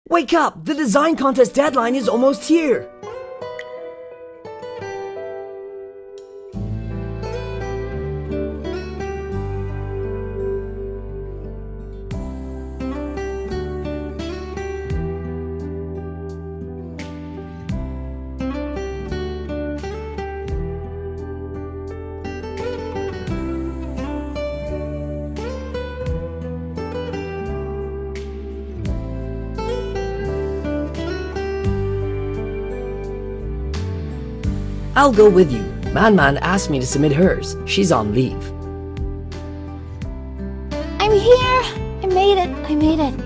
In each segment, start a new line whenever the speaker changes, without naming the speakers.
Wake up! The design contest deadline is almost here! I'll go with you. Man asked me to submit hers. She's on leave.
I'm here! I made it.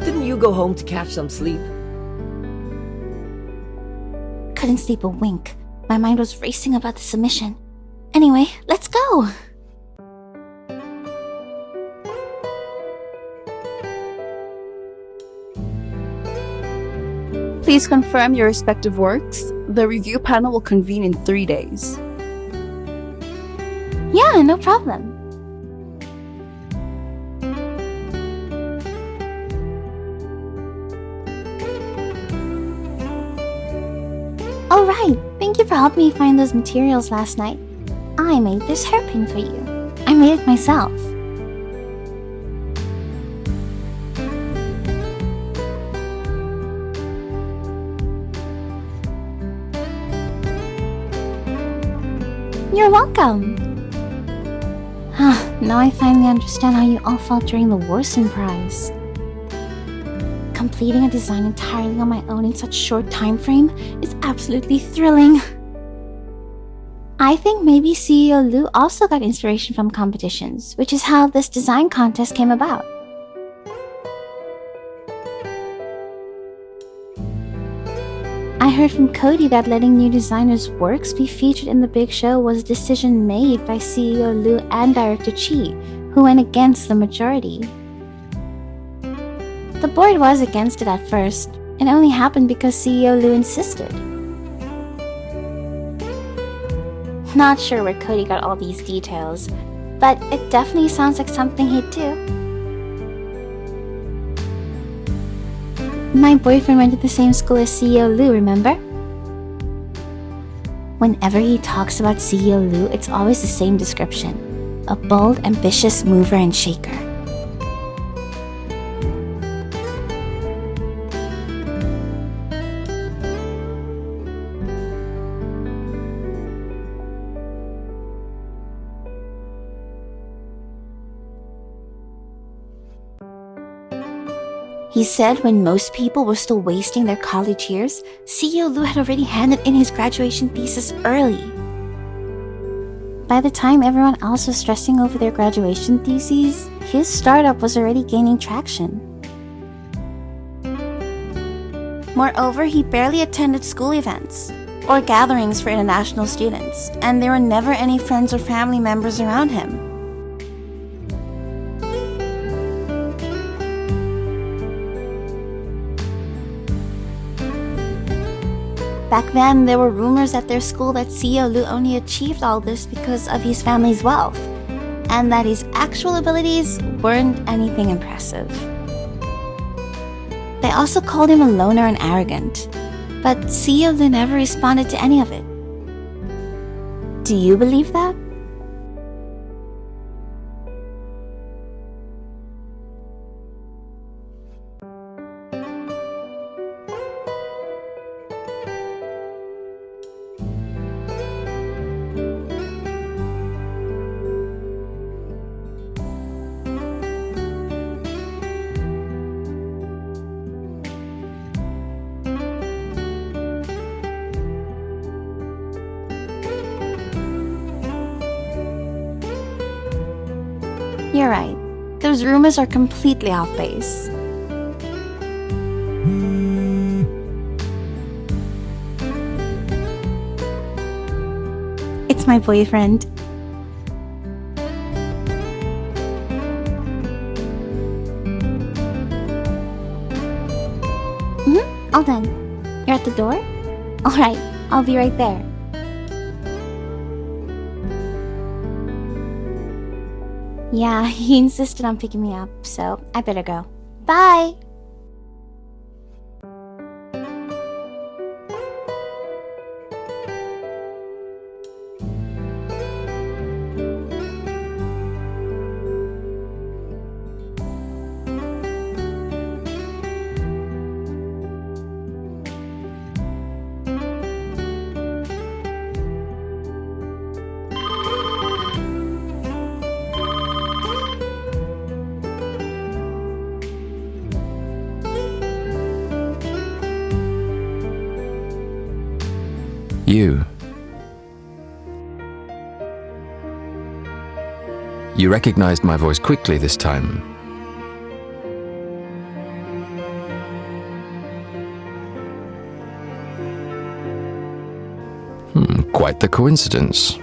Didn't you go home to catch some sleep?
Couldn't sleep a wink. My mind was racing about the submission. Anyway, let's go!
Please confirm your respective works. The review panel will convene in 3 days.
Yeah, no problem. Alright, thank you for helping me find those materials last night. I made this hairpin for you. I made it myself. You're welcome! Now I finally understand how you all felt during the Warson Prize. Completing a design entirely on my own in such short time frame is absolutely thrilling. I think maybe CEO Lou also got inspiration from competitions, which is how this design contest came about. I heard from Cody that letting new designers' works be featured in the big show was a decision made by CEO Lou and Director Chi, who went against the majority. The board was against it at first. It only happened because CEO Lou insisted. Not sure where Cody got all these details, but it definitely sounds like something he'd do. My boyfriend went to the same school as CEO Lou, remember? Whenever he talks about CEO Lou, it's always the same description. A bold, ambitious mover and shaker. He said when most people were still wasting their college years, CEO Lou had already handed in his graduation thesis early. By the time everyone else was stressing over their graduation theses, his startup was already gaining traction. Moreover, he barely attended school events or gatherings for international students, and there were never any friends or family members around him. Back then, there were rumors at their school that CEO Lou only achieved all this because of his family's wealth, and that his actual abilities weren't anything impressive. They also called him a loner and arrogant, but CEO Lou never responded to any of it. Do you believe that? You're right. Those rumors are completely off base. It's my boyfriend. All done. You're at the door? Alright, I'll be right there. Yeah, he insisted on picking me up, so I better go. Bye!
You recognized my voice quickly this time. Quite the coincidence.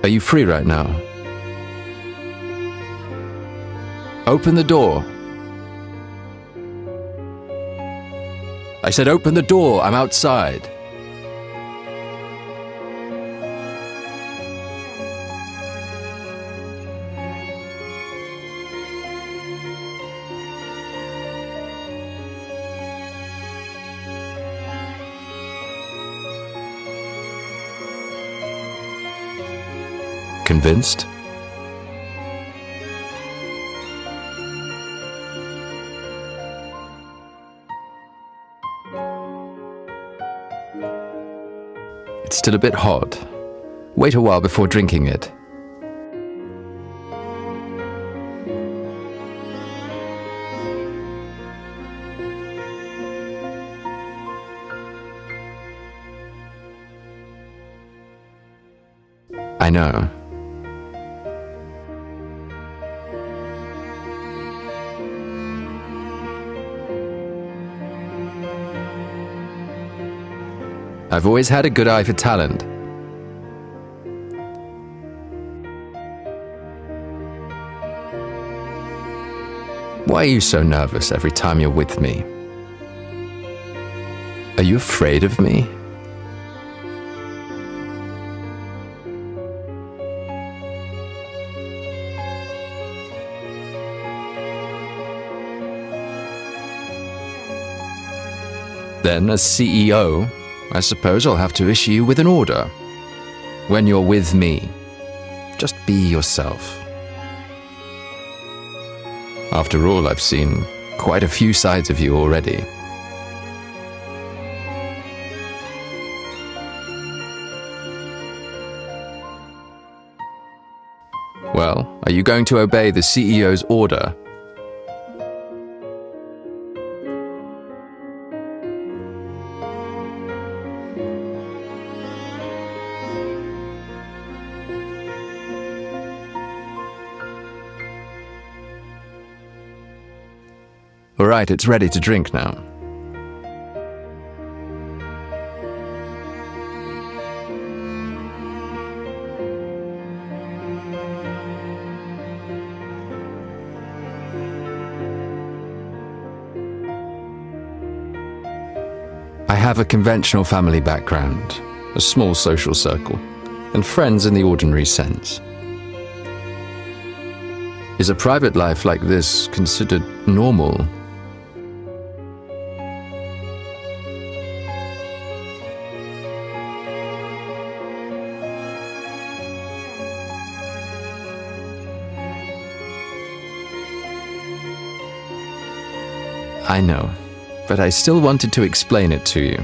Are you free right now? Open the door. I said open the door, I'm outside. Convinced? It's still a bit hot. Wait a while before drinking it. I know. I've always had a good eye for talent. Why are you so nervous every time you're with me? Are you afraid of me? Then, as CEO, I suppose I'll have to issue you with an order. When you're with me, just be yourself. After all, I've seen quite a few sides of you already. Well, are you going to obey the CEO's order? All right, it's ready to drink now. I have a conventional family background, a small social circle, and friends in the ordinary sense. Is a private life like this considered normal? I know, but I still wanted to explain it to you.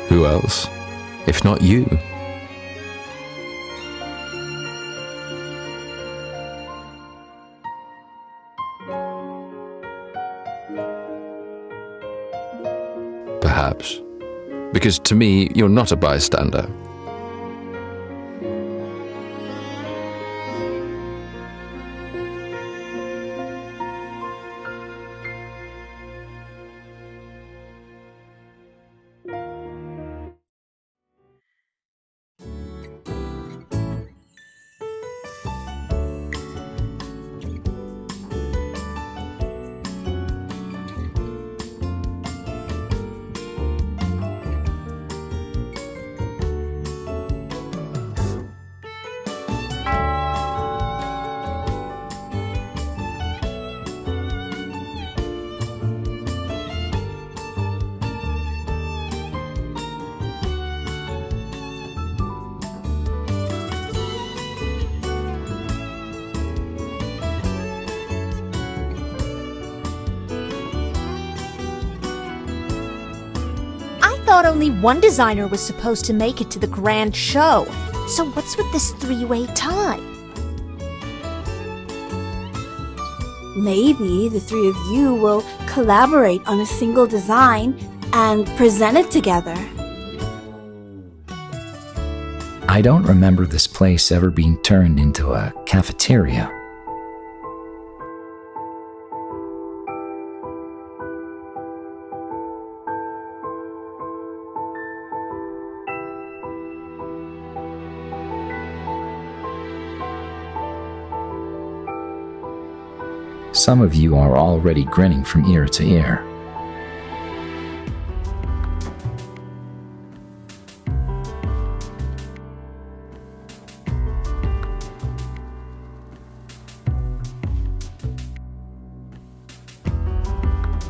Who else, if not you? Perhaps, because to me, you're not a bystander.
thought only one designer was supposed to make it to the grand show. So what's with this three-way tie?
Maybe the three of you will collaborate on a single design and present it together.
I don't remember this place ever being turned into a cafeteria. Some of you are already grinning from ear to ear.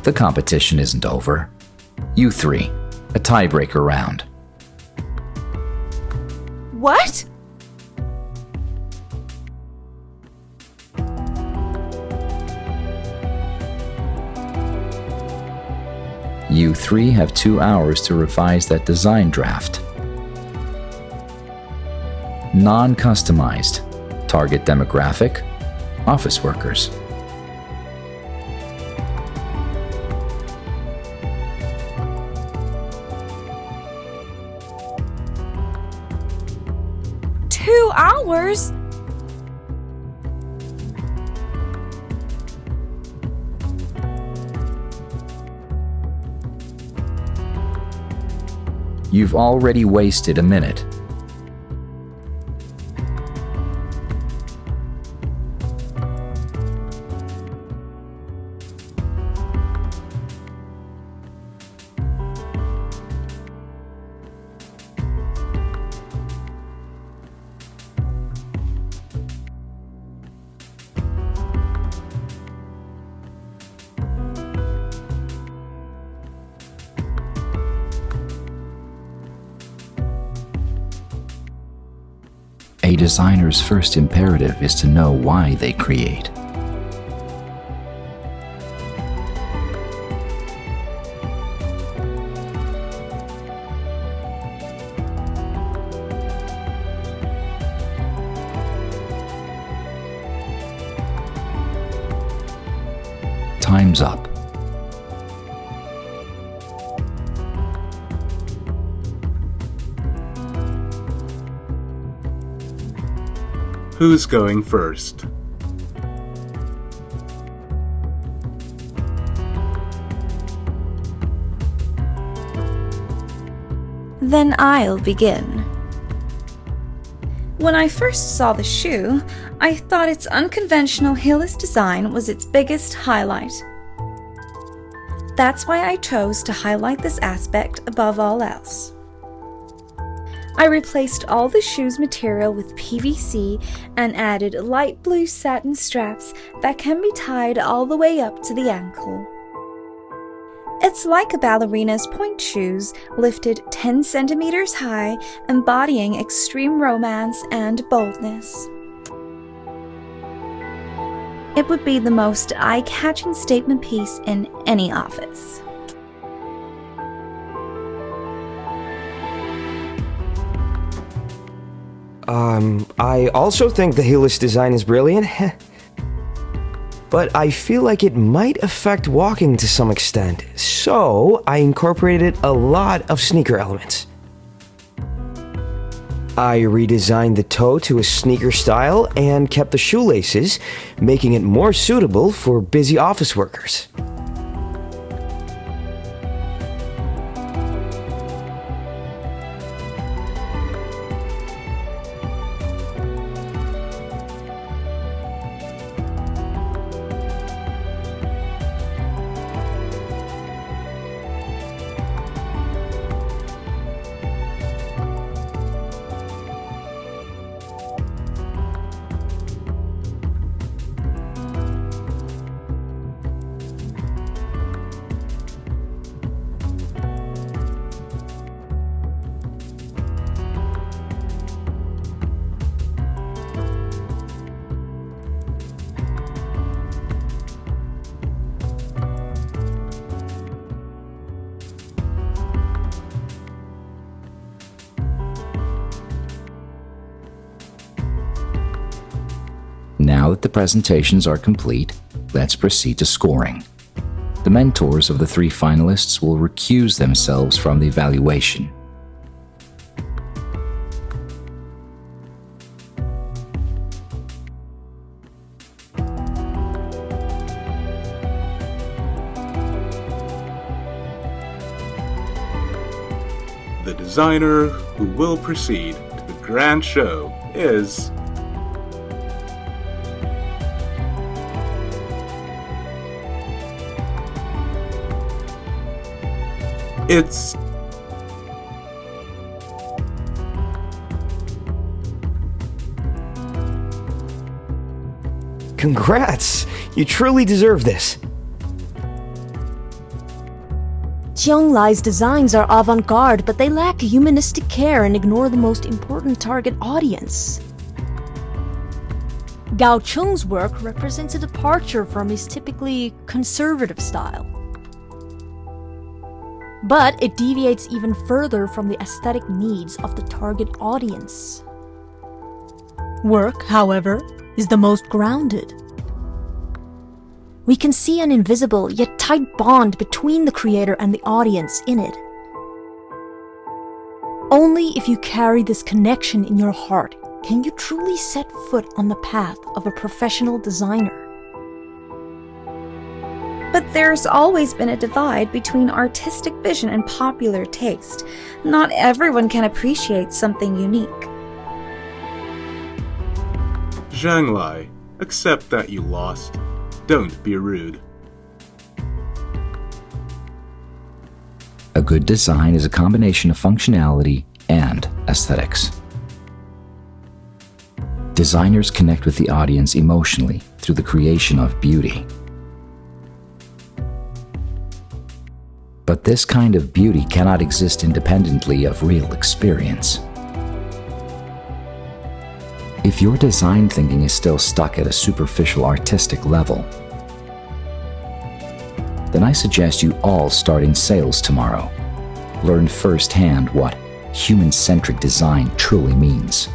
The competition isn't over. You three, a tiebreaker round.
What?
You three have 2 hours to revise that design draft. Non-customized. Target demographic, office workers.
Hours?
You've already wasted a minute. A designer's first imperative is to know why they create. Time's up.
Who's going first?
Then I'll begin. When I first saw the shoe, I thought its unconventional heelless design was its biggest highlight. That's why I chose to highlight this aspect above all else. I replaced all the shoe's material with PVC and added light blue satin straps that can be tied all the way up to the ankle. It's like a ballerina's point shoes, lifted 10 centimeters high, embodying extreme romance and boldness. It would be the most eye-catching statement piece in any office.
I also think the heelless design is brilliant, but I feel like it might affect walking to some extent, so I incorporated a lot of sneaker elements. I redesigned the toe to a sneaker style and kept the shoelaces, making it more suitable for busy office workers.
Now that the presentations are complete, let's proceed to scoring. The mentors of the 3 finalists will recuse themselves from the evaluation.
The designer who will proceed to the grand show is It's
Congrats! You truly deserve this.
Qianglai's designs are avant-garde, but they lack humanistic care and ignore the most important target audience. Gao Cheng's work represents a departure from his typically conservative style. But it deviates even further from the aesthetic needs of the target audience. Work, however, is the most grounded. We can see an invisible yet tight bond between the creator and the audience in it. Only if you carry this connection in your heart can you truly set foot on the path of a professional designer.
But there's always been a divide between artistic vision and popular taste. Not everyone can appreciate something unique.
Zhanglai. Accept that you lost. Don't be rude.
A good design is a combination of functionality and aesthetics. Designers connect with the audience emotionally through the creation of beauty. But this kind of beauty cannot exist independently of real experience. If your design thinking is still stuck at a superficial artistic level, then I suggest you all start in sales tomorrow. Learn firsthand what human-centric design truly means.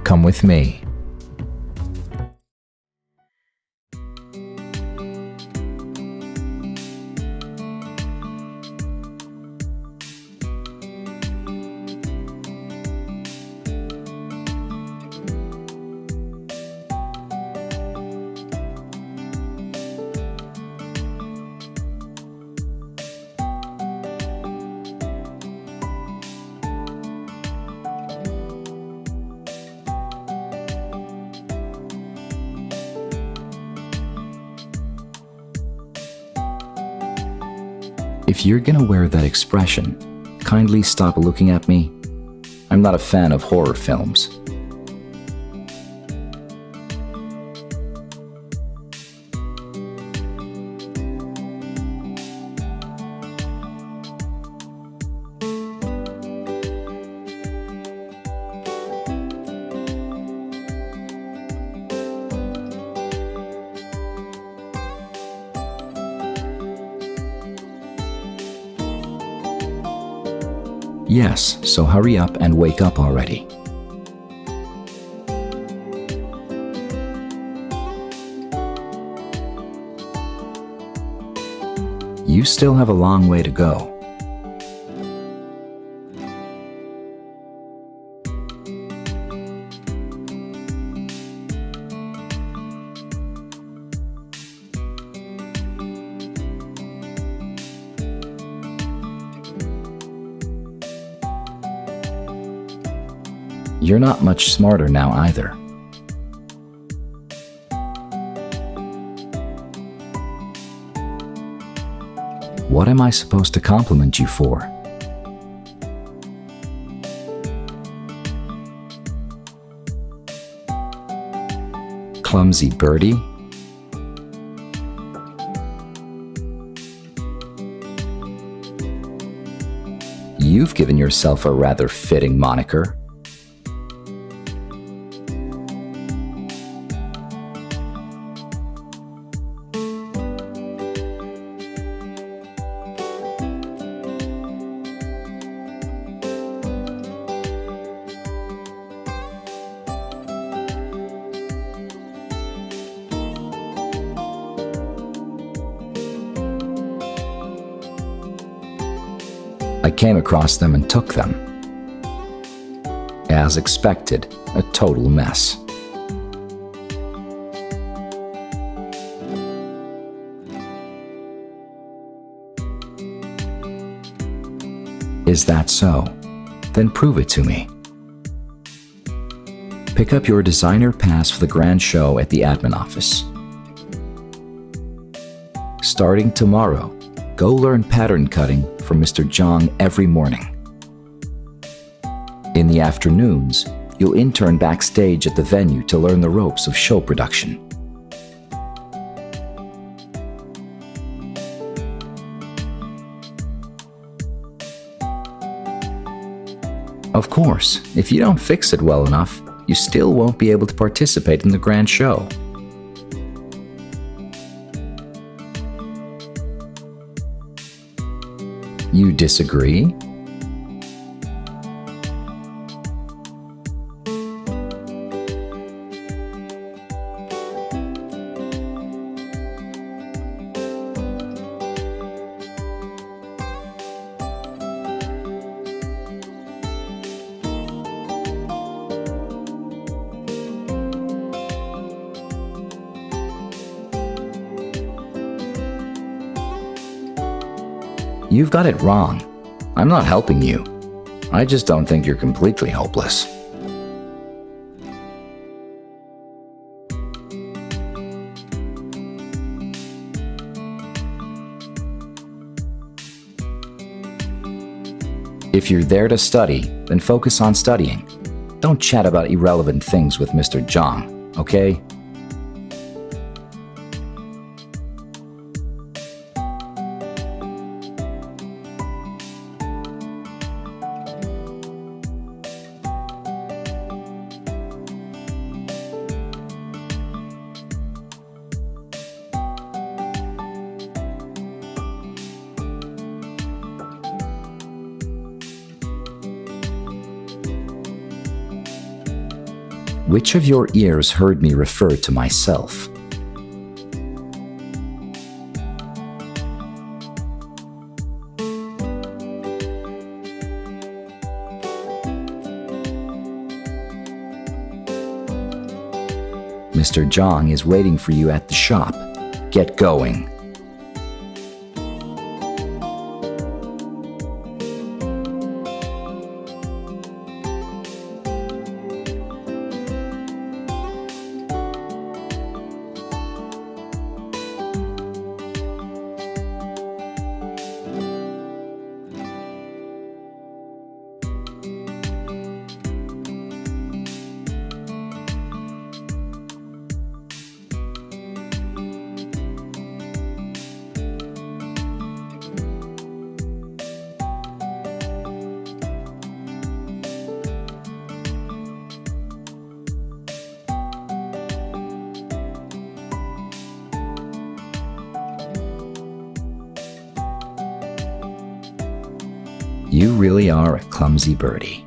Come with me. If you're gonna wear that expression, kindly stop looking at me. I'm not a fan of horror films. Yes, so hurry up and wake up already. You still have a long way to go. You're not much smarter now either. What am I supposed to compliment you for? Clumsy birdie? You've given yourself a rather fitting moniker. I came across them and took them. As expected, a total mess. Is that so? Then prove it to me. Pick up your designer pass for the grand show at the admin office. Starting tomorrow, go learn pattern cutting from Mr. Zhang every morning. In the afternoons, you'll intern backstage at the venue to learn the ropes of show production. Of course, if you don't fix it well enough, you still won't be able to participate in the grand show. You disagree? You've got it wrong. I'm not helping you. I just don't think you're completely hopeless. If you're there to study, then focus on studying. Don't chat about irrelevant things with Mr. Zhang, okay? Which of your ears heard me refer to myself? Mr. Zhang is waiting for you at the shop. Get going. You really are a clumsy birdie.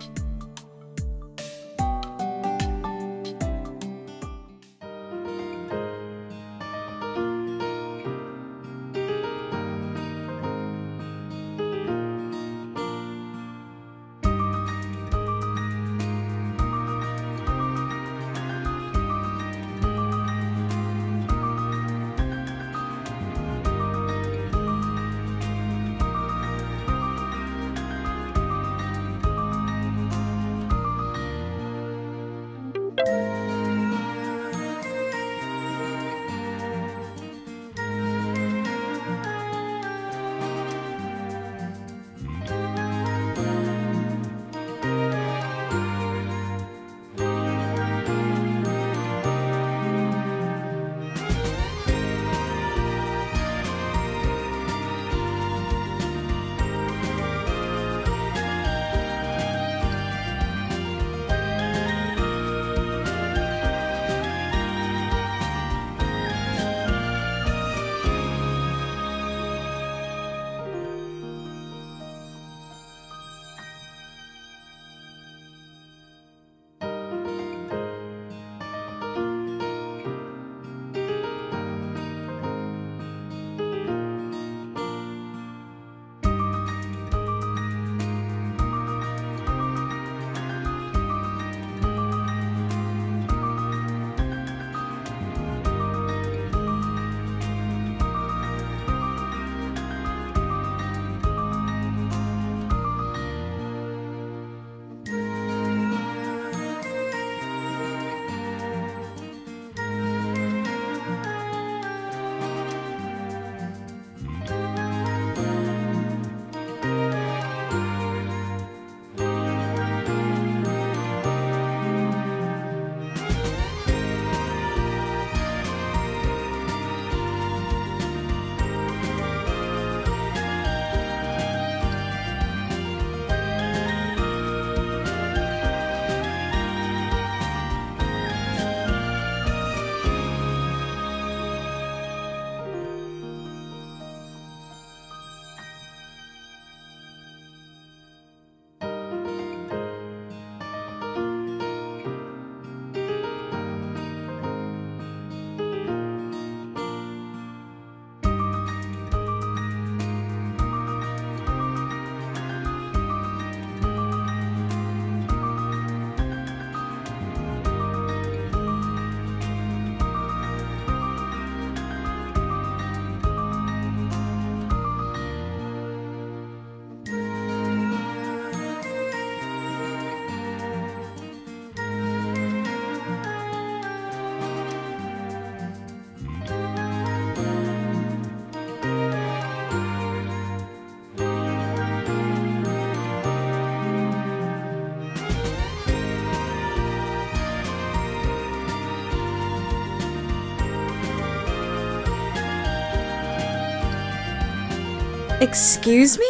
Excuse me?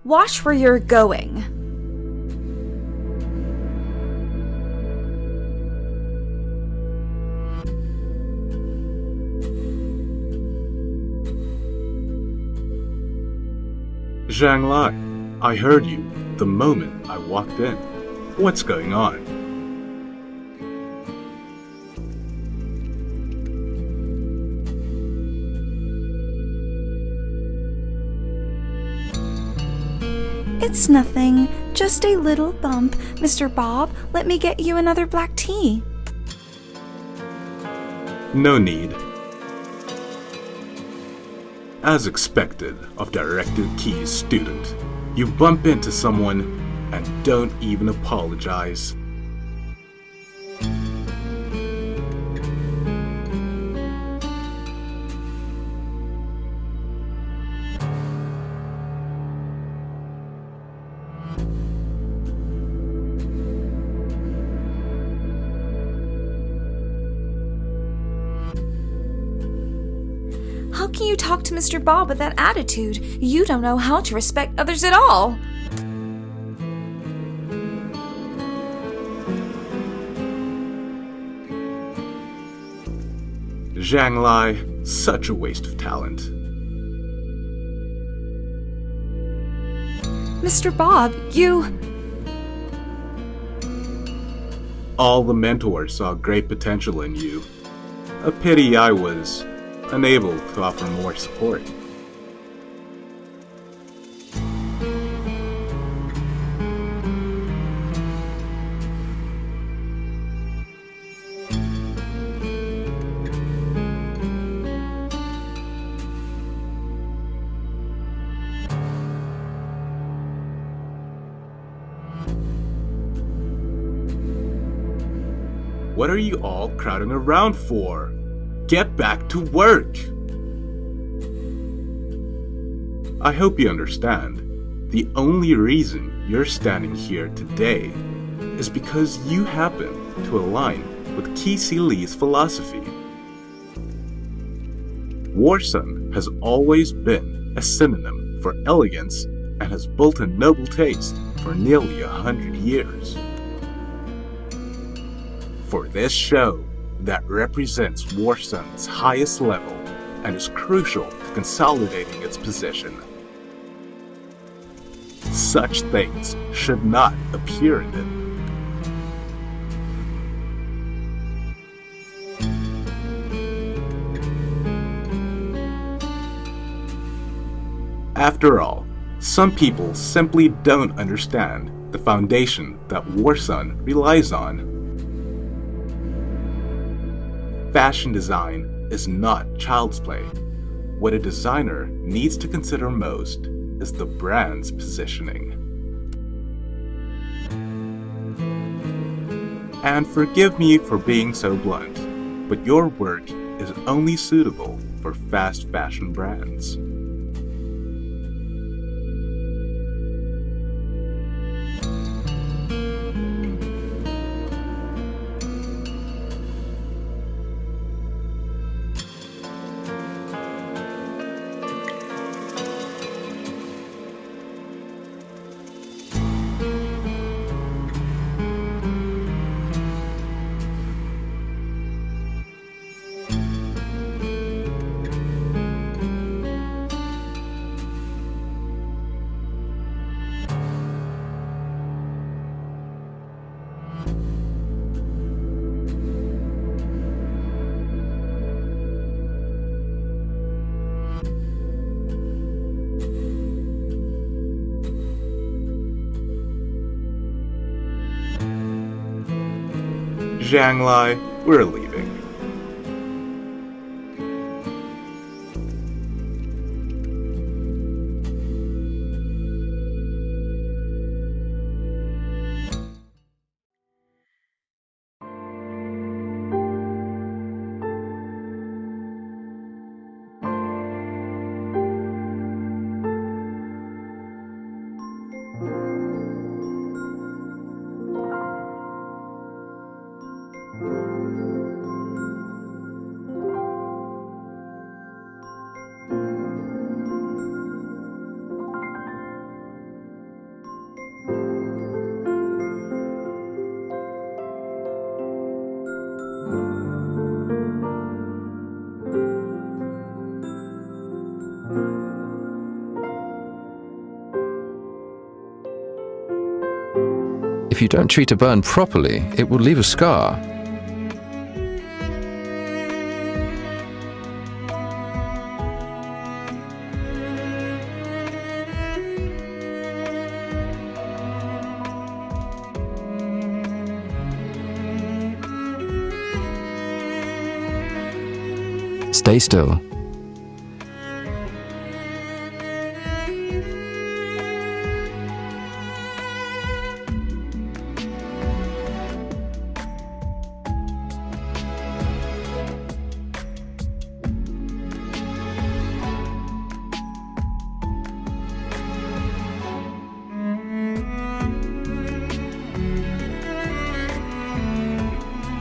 Watch where you're going.
Zhang Lai, I heard you the moment I walked in. What's going on?
It's nothing, just a little bump. Mr. Bob, let me get you another black tea.
No need. As expected of Director Key's student, you bump into someone and don't even apologize.
How can you talk to Mr. Bob with that attitude? You don't know how to respect others at all.
Zhang Lai, such a waste of talent.
Mr. Bob, you...
All the mentors saw great potential in you. A pity I was unable to offer more support. What are you all crowding around for? Get back to work! I hope you understand. The only reason you're standing here today is because you happen to align with Key-Si Lee's philosophy. Warsun has always been a synonym for elegance and has built a noble taste for nearly 100 years. For this show that represents Warsun's highest level and is crucial to consolidating its position, such things should not appear in it. After all, some people simply don't understand the foundation that Warsun relies on. Fashion design is not child's play. What a designer needs to consider most is the brand's positioning. And forgive me for being so blunt, but your work is only suitable for fast fashion brands. Zhang Lai, we're leaving.
If you don't treat a burn properly, it will leave a scar. Stay still.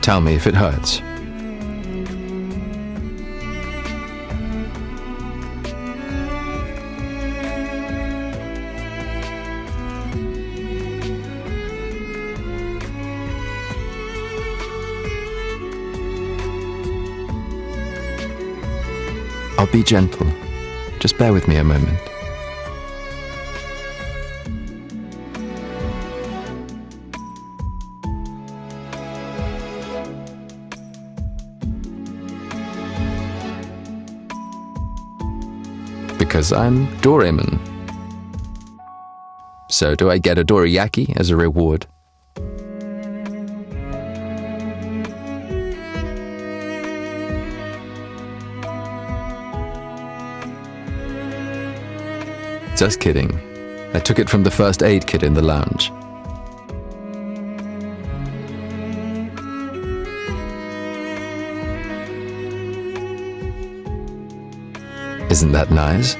Tell me if it hurts. I'll be gentle. Just bear with me a moment. Because I'm Doraemon. So do I get a dorayaki as a reward? Just kidding. I took it from the first aid kit in the lounge. Isn't that nice?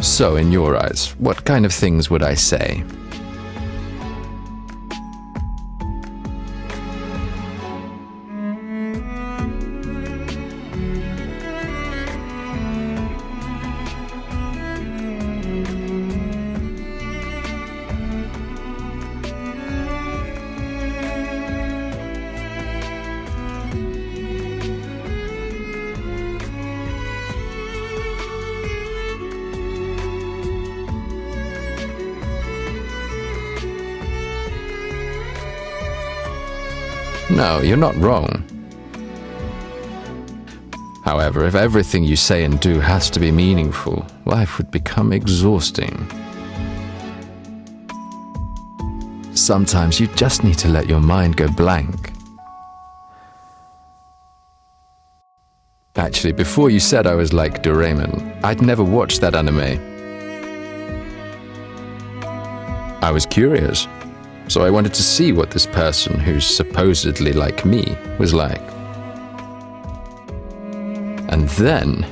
So, in your eyes, what kind of things would I say? No, you're not wrong. However, if everything you say and do has to be meaningful, life would become exhausting. Sometimes you just need to let your mind go blank. Actually, before you said I was like Doraemon, I'd never watched that anime. I was curious. So I wanted to see what this person who's supposedly like me was like. And then...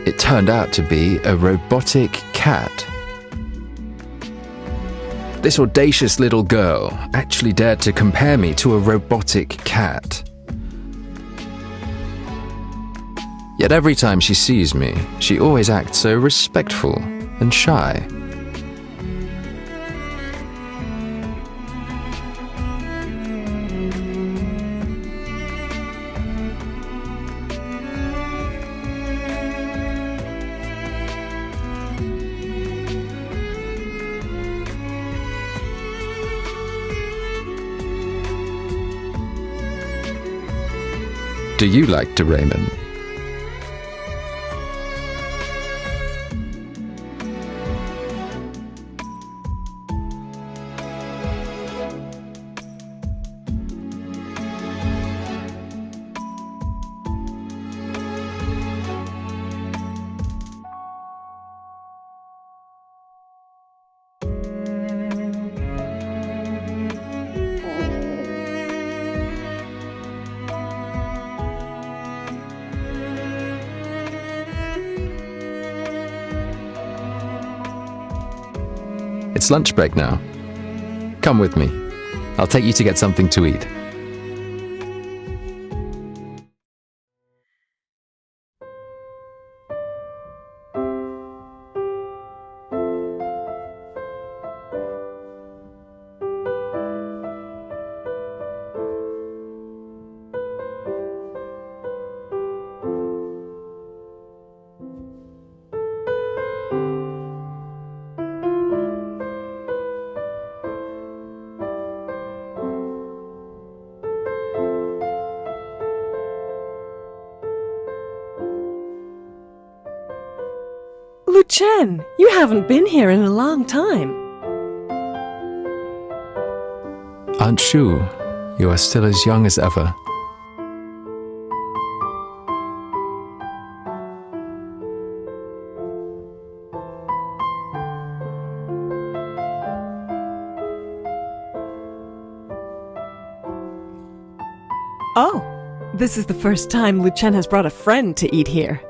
it turned out to be a robotic cat. This audacious little girl actually dared to compare me to a robotic cat. Yet every time she sees me, she always acts so respectful and shy. Do you like Doraemon? It's lunch break now. Come with me. I'll take you to get something to eat.
Lu-Chen, you haven't been here in a long time.
Aunt Shu, you are still as young as ever.
Oh, this is the first time Lu-Chen has brought a friend to eat here.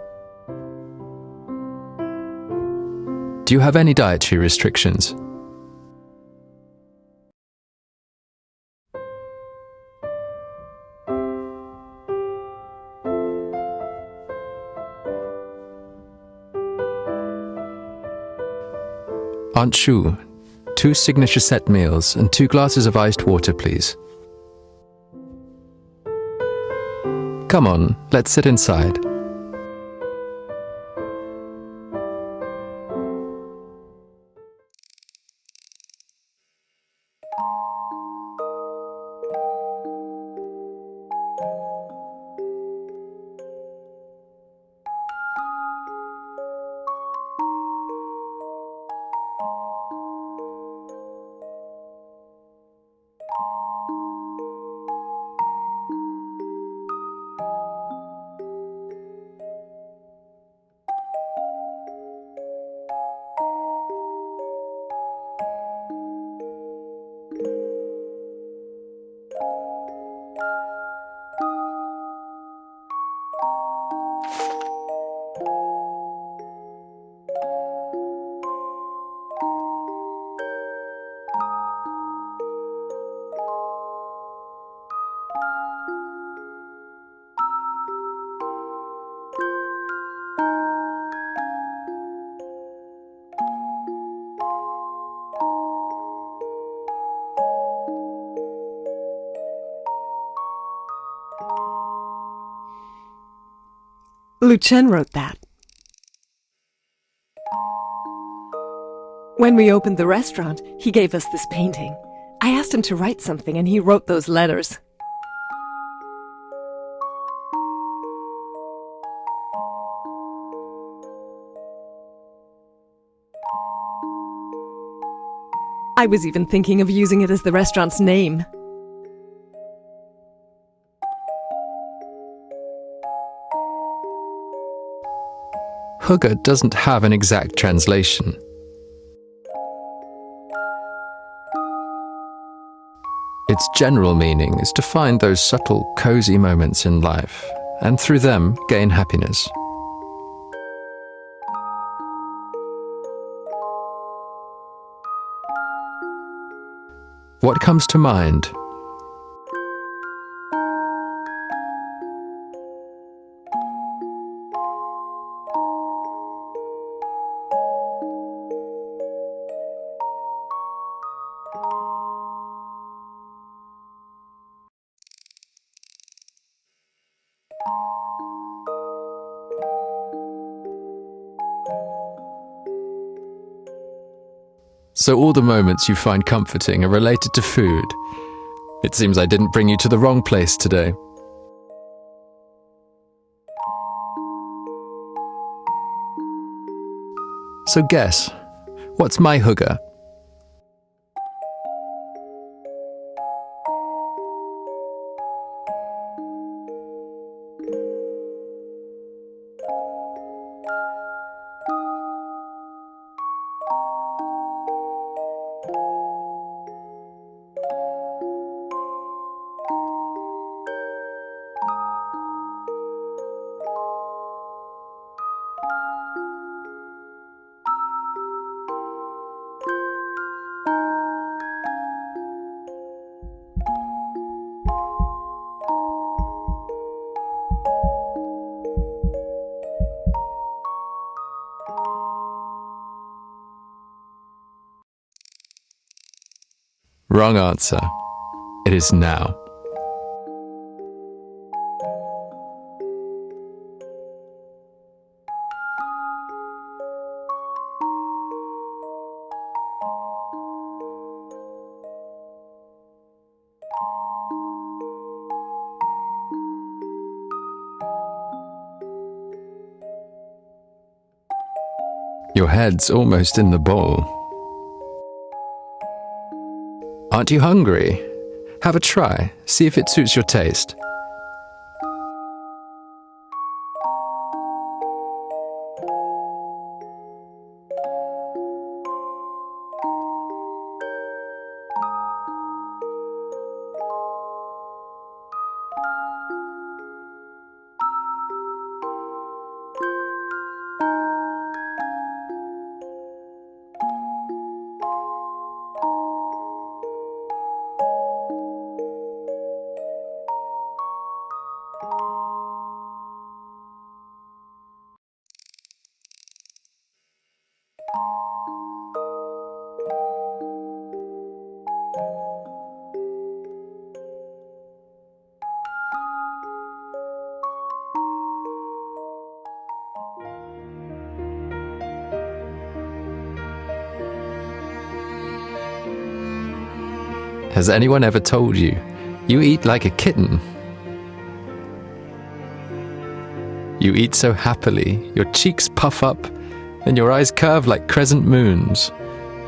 Do you have any dietary restrictions? Aunt Shu, 2 signature set meals and 2 glasses of iced water, please. Come on, let's sit inside.
Lu-Chen wrote that. When we opened the restaurant, he gave us this painting. I asked him to write something and he wrote those letters. I was even thinking of using it as the restaurant's name.
Hygge doesn't have an exact translation. Its general meaning is to find those subtle, cozy moments in life, and through them gain happiness. What comes to mind? So all the moments you find comforting are related to food. It seems I didn't bring you to the wrong place today. So guess, what's my hygge? Wrong answer. It is now. Your head's almost in the bowl. Aren't you hungry? Have a try. See if it suits your taste. Has anyone ever told you, you eat like a kitten? You eat so happily, your cheeks puff up, and your eyes curve like crescent moons.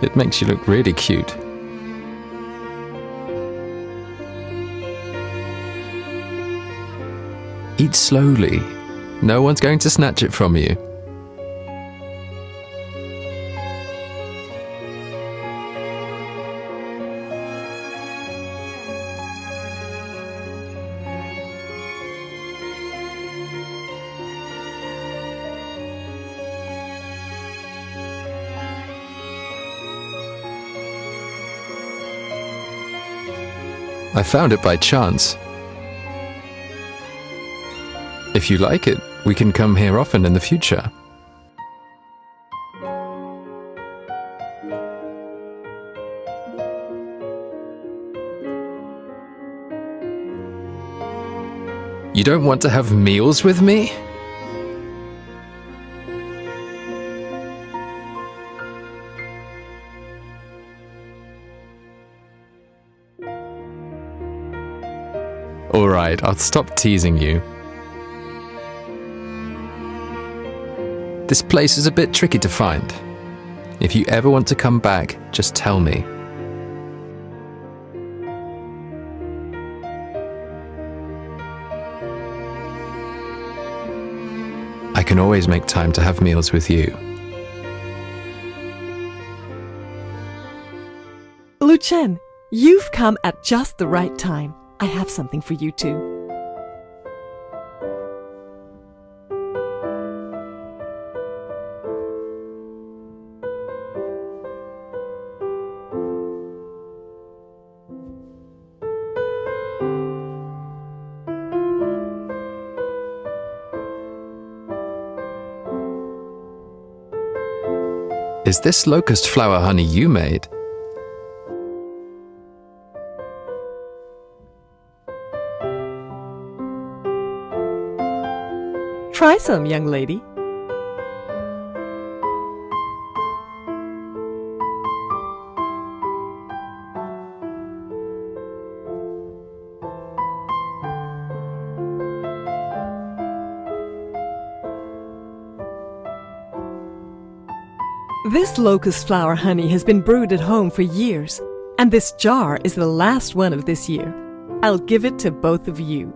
It makes you look really cute. Eat slowly. No one's going to snatch it from you. I found it by chance. If you like it, we can come here often in the future. You don't want to have meals with me? Alright, I'll stop teasing you. This place is a bit tricky to find. If you ever want to come back, just tell me. I can always make time to have meals with you.
Luchen, you've come at just the right time. I have something for you too.
Is this locust flower honey you made?
Try some, young lady. This locust flower honey has been brewed at home for years, and this jar is the last one of this year. I'll give it to both of you.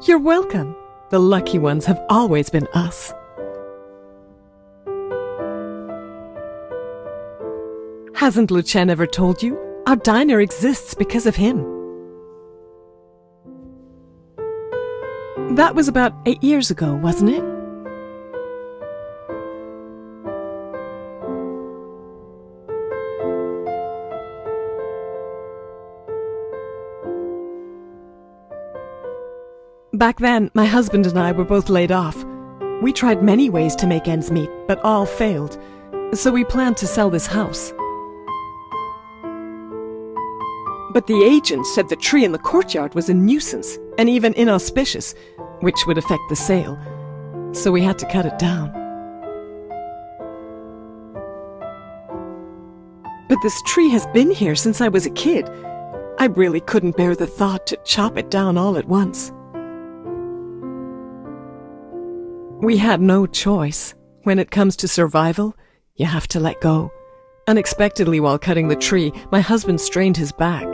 You're welcome. The lucky ones have always been us. Hasn't Luchen ever told you? Our diner exists because of him. That was about 8 years ago, wasn't it? Back then, my husband and I were both laid off. We tried many ways to make ends meet, but all failed. So we planned to sell this house. But the agent said the tree in the courtyard was a nuisance and even inauspicious, which would affect the sale. So we had to cut it down. But this tree has been here since I was a kid. I really couldn't bear the thought to chop it down all at once. We had no choice. When it comes to survival, you have to let go. Unexpectedly, while cutting the tree, my husband strained his back.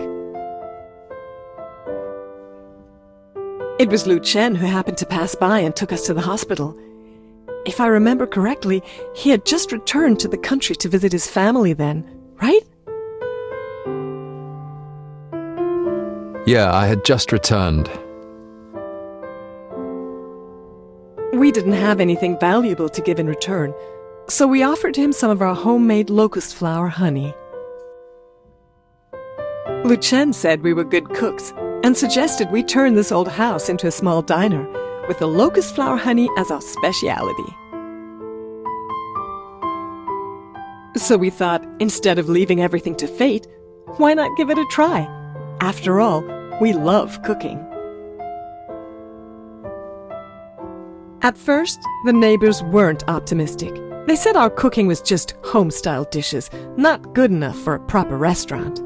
It was Lu Chen who happened to pass by and took us to the hospital. If I remember correctly, he had just returned to the country to visit his family then, right?
Yeah, I had just returned.
We didn't have anything valuable to give in return, so we offered him some of our homemade locust flower honey. Lu Chen said we were good cooks and suggested we turn this old house into a small diner with the locust flower honey as our speciality. So we thought, instead of leaving everything to fate, why not give it a try? After all, we love cooking. At first, the neighbors weren't optimistic. They said our cooking was just home-style dishes, not good enough for a proper restaurant.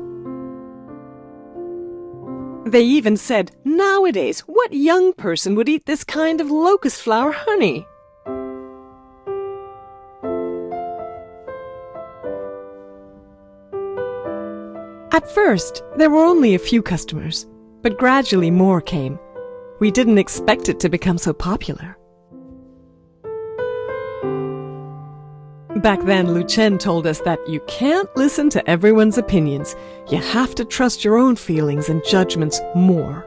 They even said, nowadays, what young person would eat this kind of locust flower honey? At first, there were only a few customers, but gradually more came. We didn't expect it to become so popular. Back then, Lu Chen told us that you can't listen to everyone's opinions. You have to trust your own feelings and judgments more.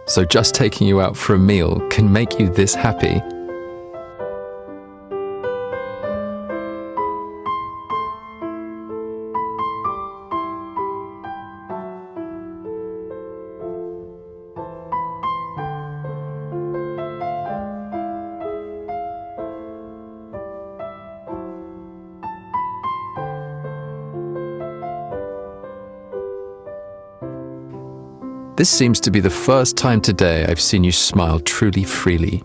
So just taking you out for a meal can make you this happy? This seems to be the first time today I've seen you smile truly freely.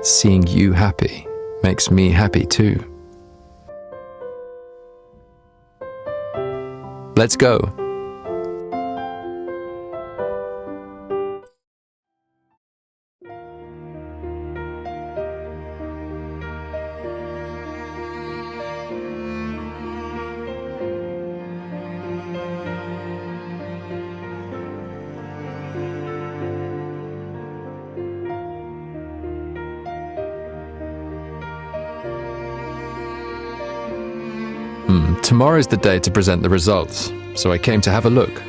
Seeing you happy makes me happy too. Let's go. Tomorrow's the day to present the results, so I came to have a look.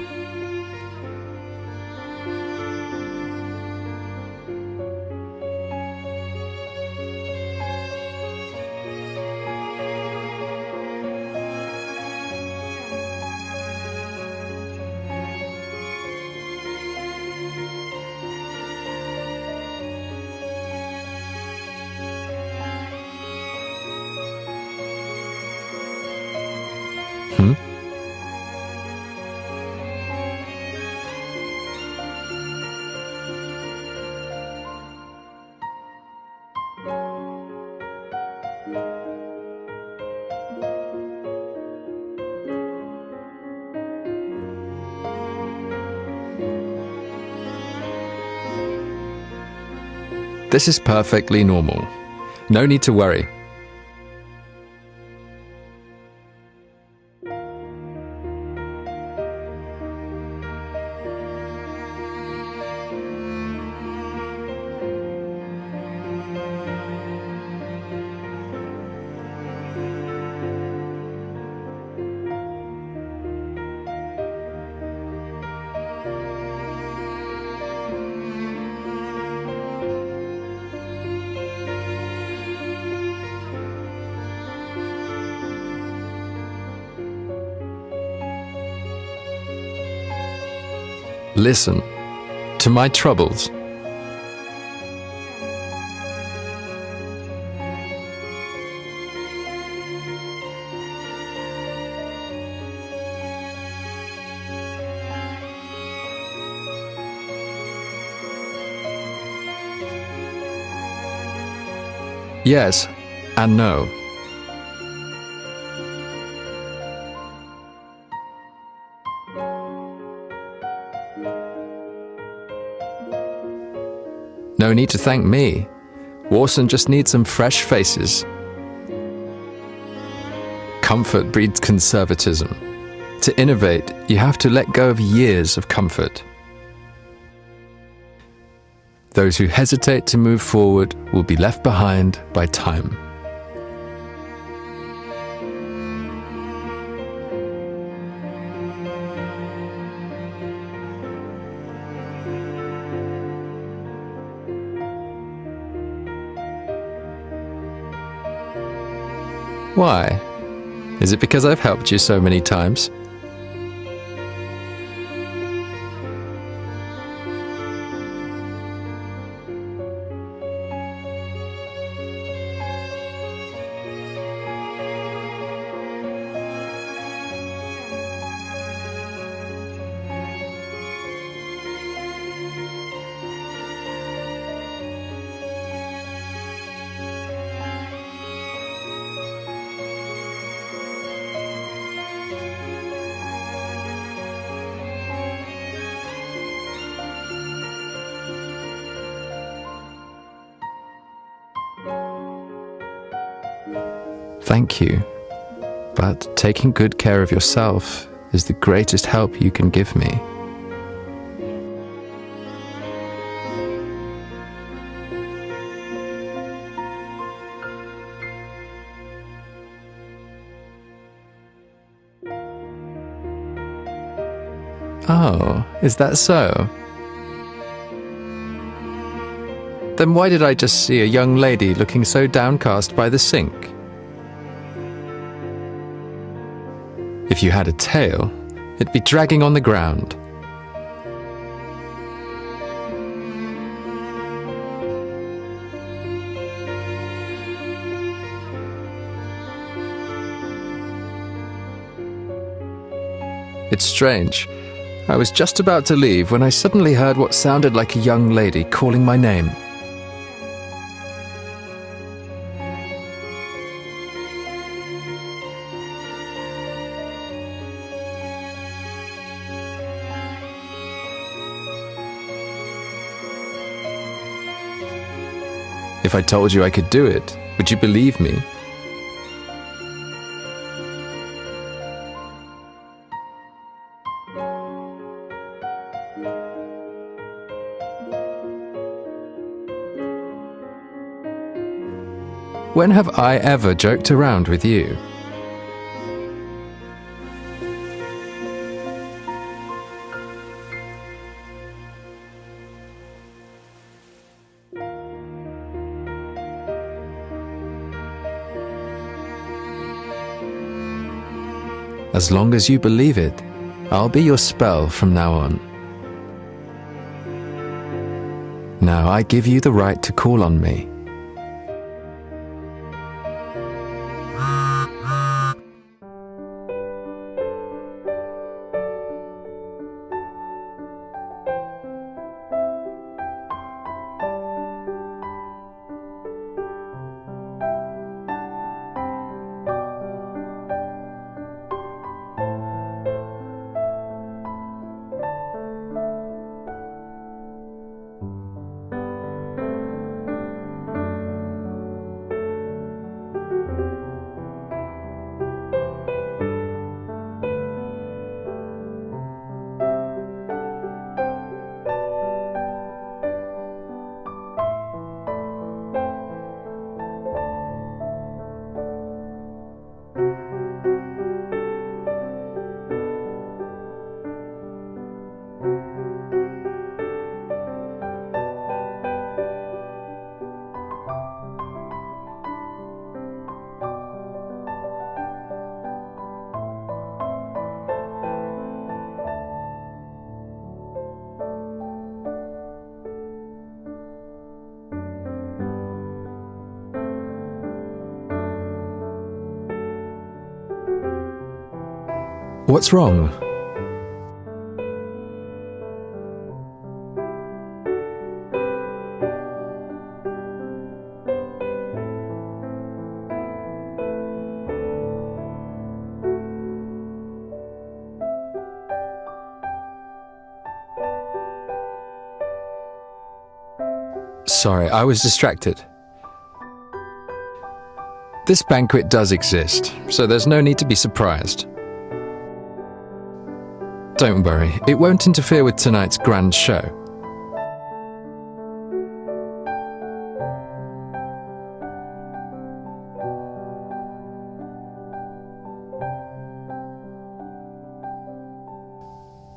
This is perfectly normal. No need to worry. Listen to my troubles. Yes and no. No need to thank me. Warson just needs some fresh faces. Comfort breeds conservatism. To innovate, you have to let go of years of comfort. Those who hesitate to move forward will be left behind by time. Why? Is it because I've helped you so many times? Thank you, but taking good care of yourself is the greatest help you can give me. Oh, is that so? Then why did I just see a young lady looking so downcast by the sink? If you had a tail, it'd be dragging on the ground. It's strange. I was just about to leave when I suddenly heard what sounded like a young lady calling my name. If I told you I could do it, would you believe me? When have I ever joked around with you? As long as you believe it, I'll be your spell from now on. Now I give you the right to call on me. What's wrong? Sorry, I was distracted. This banquet does exist, so there's no need to be surprised. Don't worry, it won't interfere with tonight's grand show.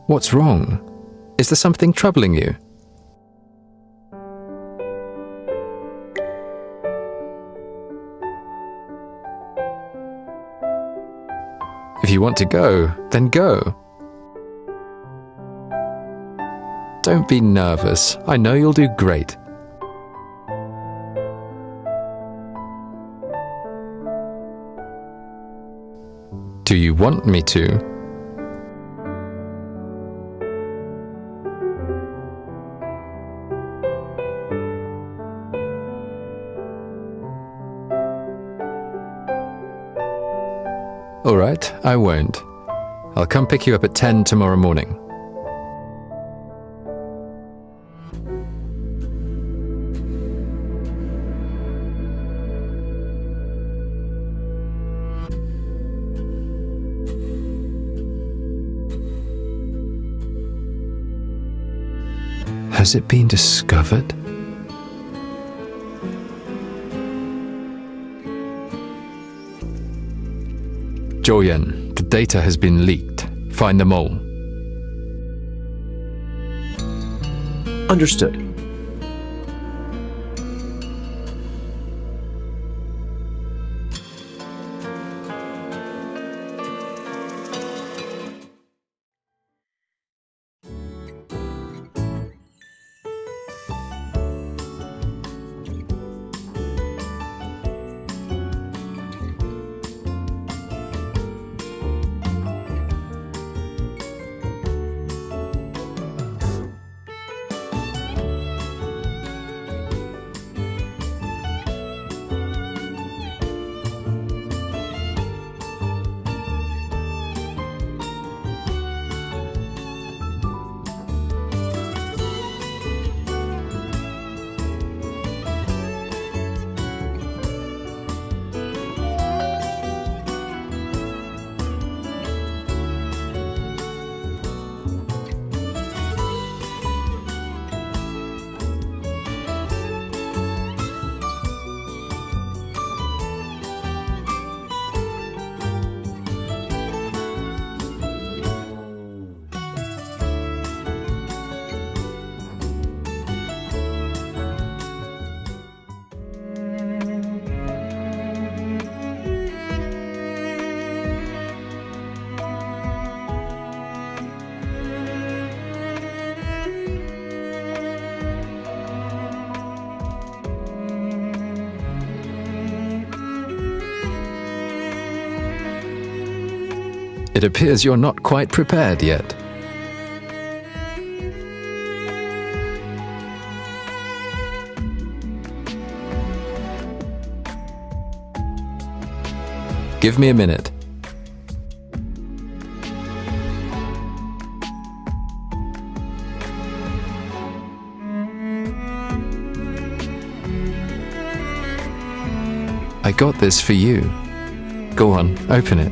What's wrong? Is there something troubling you? If you want to go, then go. Don't be nervous. I know you'll do great. Do you want me to? All right, I won't. I'll come pick you up at 10 tomorrow morning. Has it been discovered? Joyen, the data has been leaked. Find them all.
Understood.
It appears you're not quite prepared yet. Give me a minute. I got this for you. Go on, open it.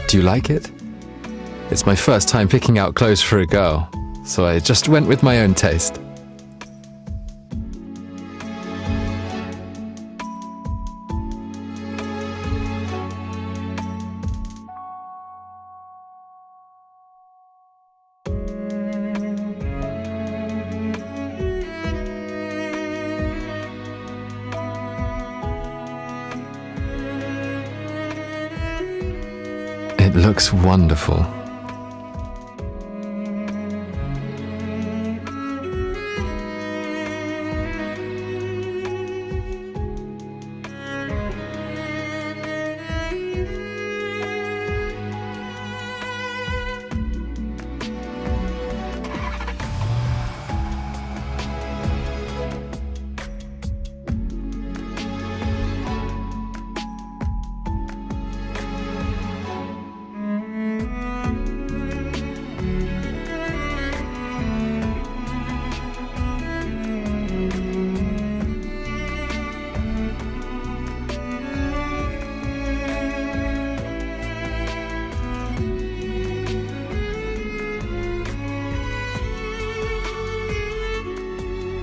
Do you like it? It's my first time picking out clothes for a girl, so I just went with my own taste. It looks wonderful.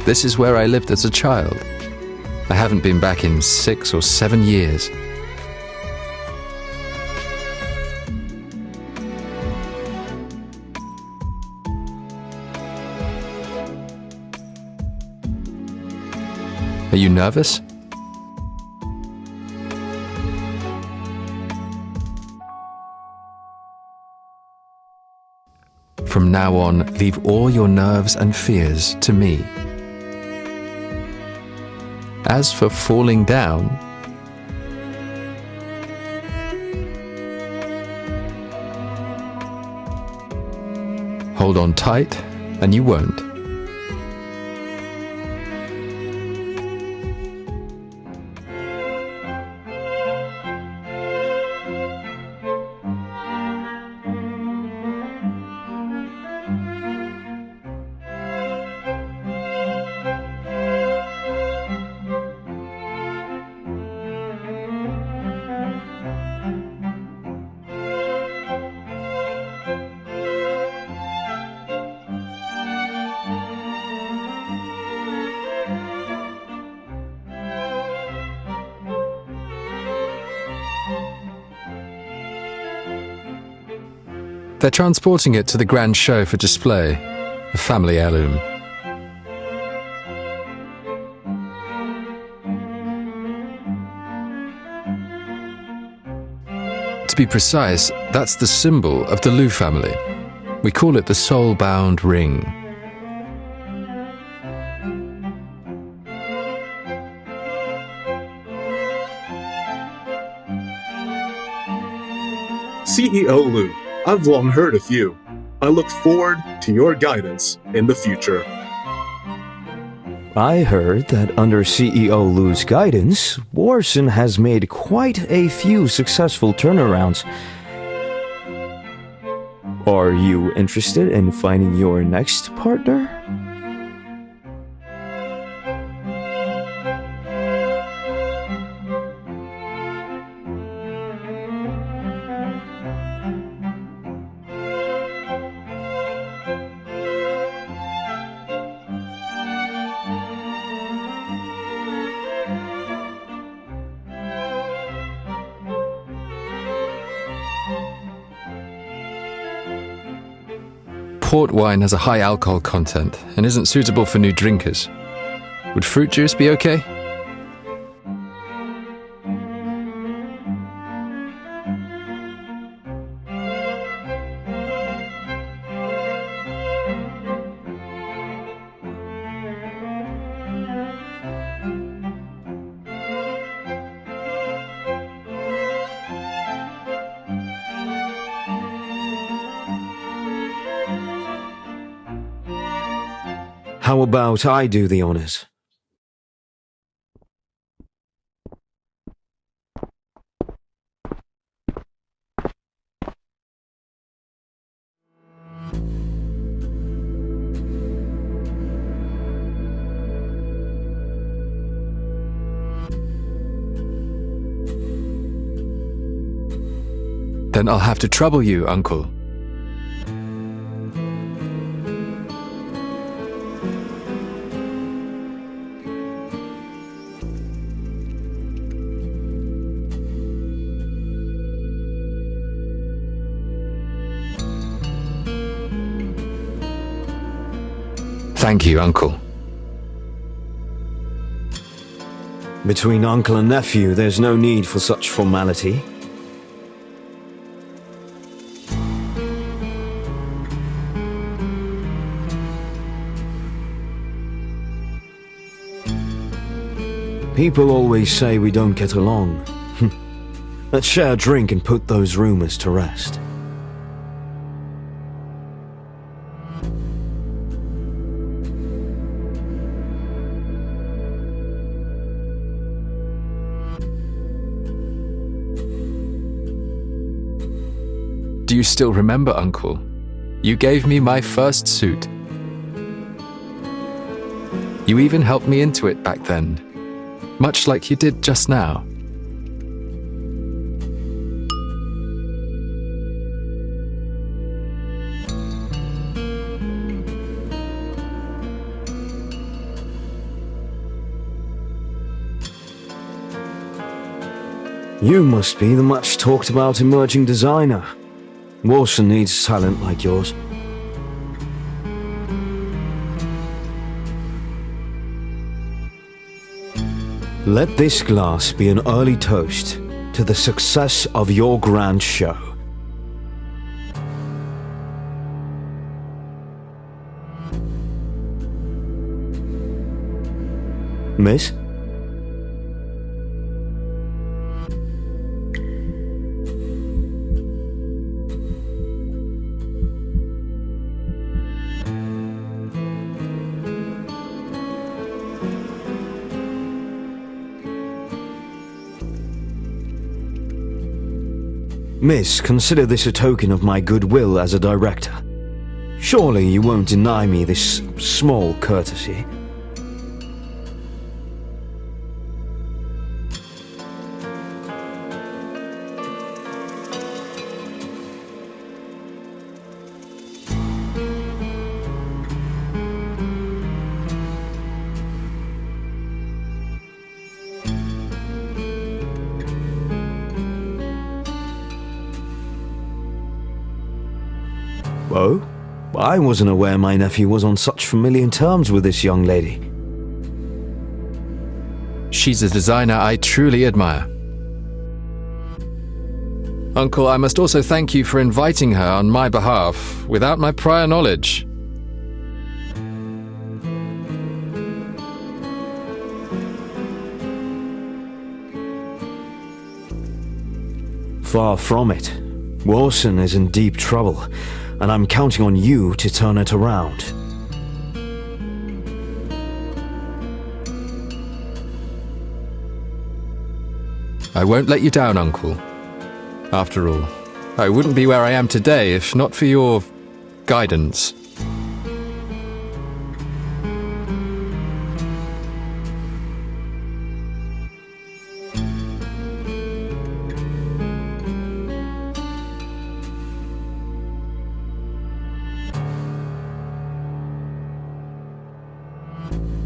This is where I lived as a child. I haven't been back in 6 or 7 years. Are you nervous? From now on, leave all your nerves and fears to me. As for falling down, hold on tight and you won't. They're transporting it to the grand show for display, a family heirloom. To be precise, that's the symbol of the Lu family. We call it the soul-bound ring.
CEO Lu, I've long heard of you. I look forward to your guidance in the future.
I heard that under CEO Lu's guidance, Warson has made quite a few successful turnarounds. Are you interested in finding your next partner?
Port wine has a high alcohol content and isn't suitable for new drinkers. Would fruit juice be okay?
How about I do the honors?
Then I'll have to trouble you, Uncle. Thank you, Uncle.
Between uncle and nephew, there's no need for such formality. People always say we don't get along. Let's share a drink and put those rumors to rest.
Do you still remember, Uncle? You gave me my first suit. You even helped me into it back then, much like you did just now.
You must be the much talked about emerging designer. Wilson needs talent like yours. Let this glass be an early toast to the success of your grand show. Miss? Miss, consider this a token of my goodwill as a director. Surely you won't deny me this small courtesy. Oh? I wasn't aware my nephew was on such familiar terms with this young lady.
She's a designer I truly admire. Uncle, I must also thank you for inviting her on my behalf, without my prior knowledge.
Far from it. Wilson is in deep trouble, and I'm counting on you to turn it around.
I won't let you down, Uncle. After all, I wouldn't be where I am today if not for your guidance.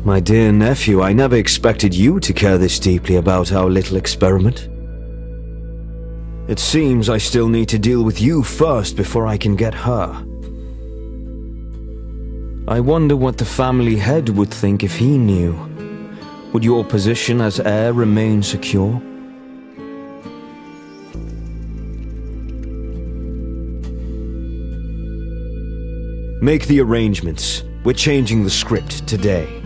My dear nephew, I never expected you to care this deeply about our little experiment. It seems I still need to deal with you first before I can get her. I wonder what the family head would think if he knew. Would your position as heir remain secure? Make the arrangements. We're changing the script today.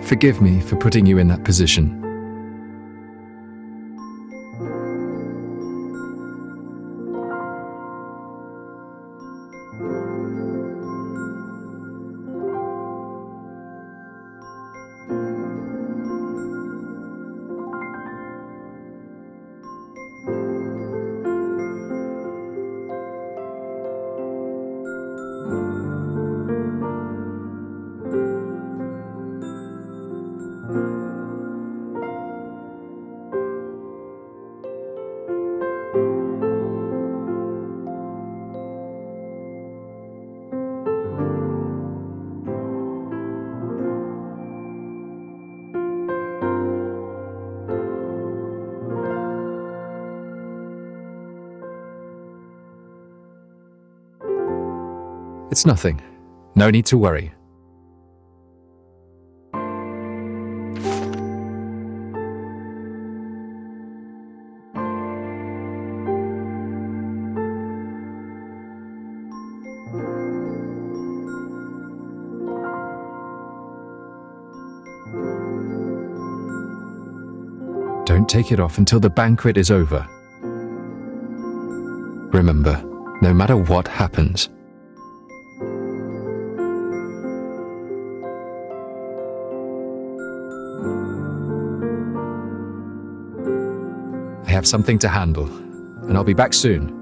Forgive me for putting you in that position. It's nothing. No need to worry. Don't take it off until the banquet is over. Remember, no matter what happens, I have something to handle, and I'll be back soon.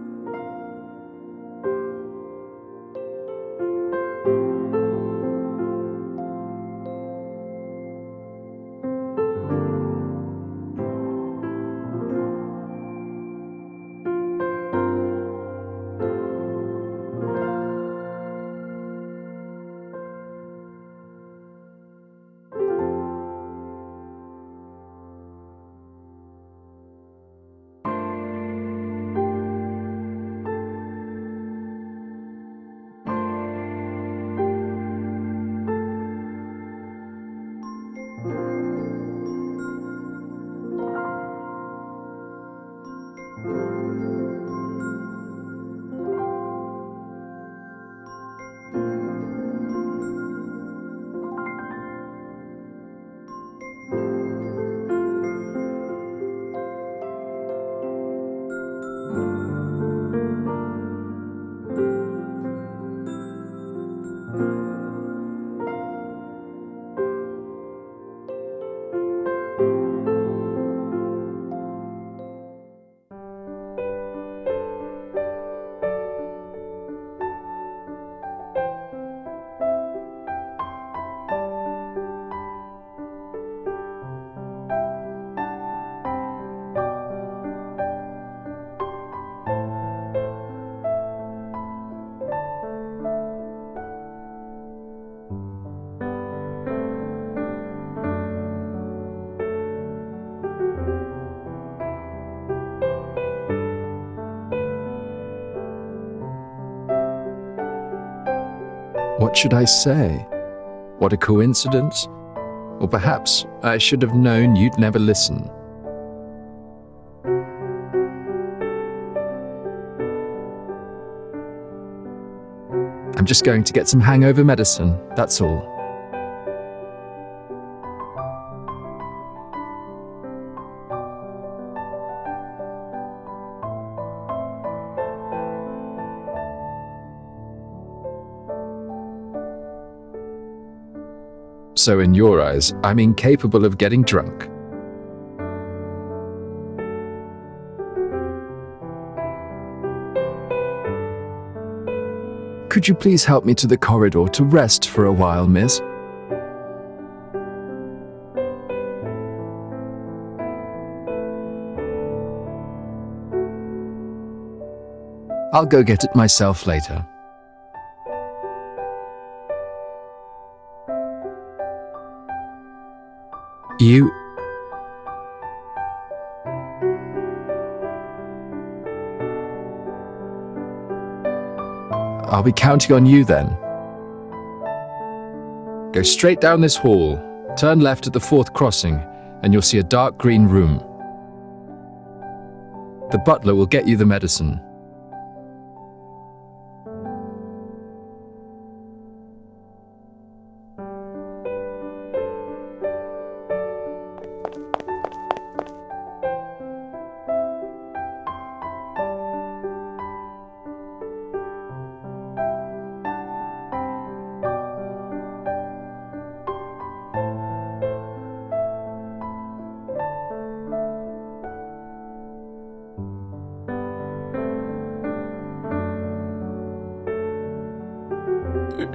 What should I say? What a coincidence? Or perhaps I should have known you'd never listen. I'm just going to get some hangover medicine, that's all. So in your eyes, I'm incapable of getting drunk. Could you please help me to the corridor to rest for a while, miss? I'll go get it myself later. You... I'll be counting on you then. Go straight down this hall, turn left at the 4th crossing, and you'll see a dark green room. The butler will get you the medicine.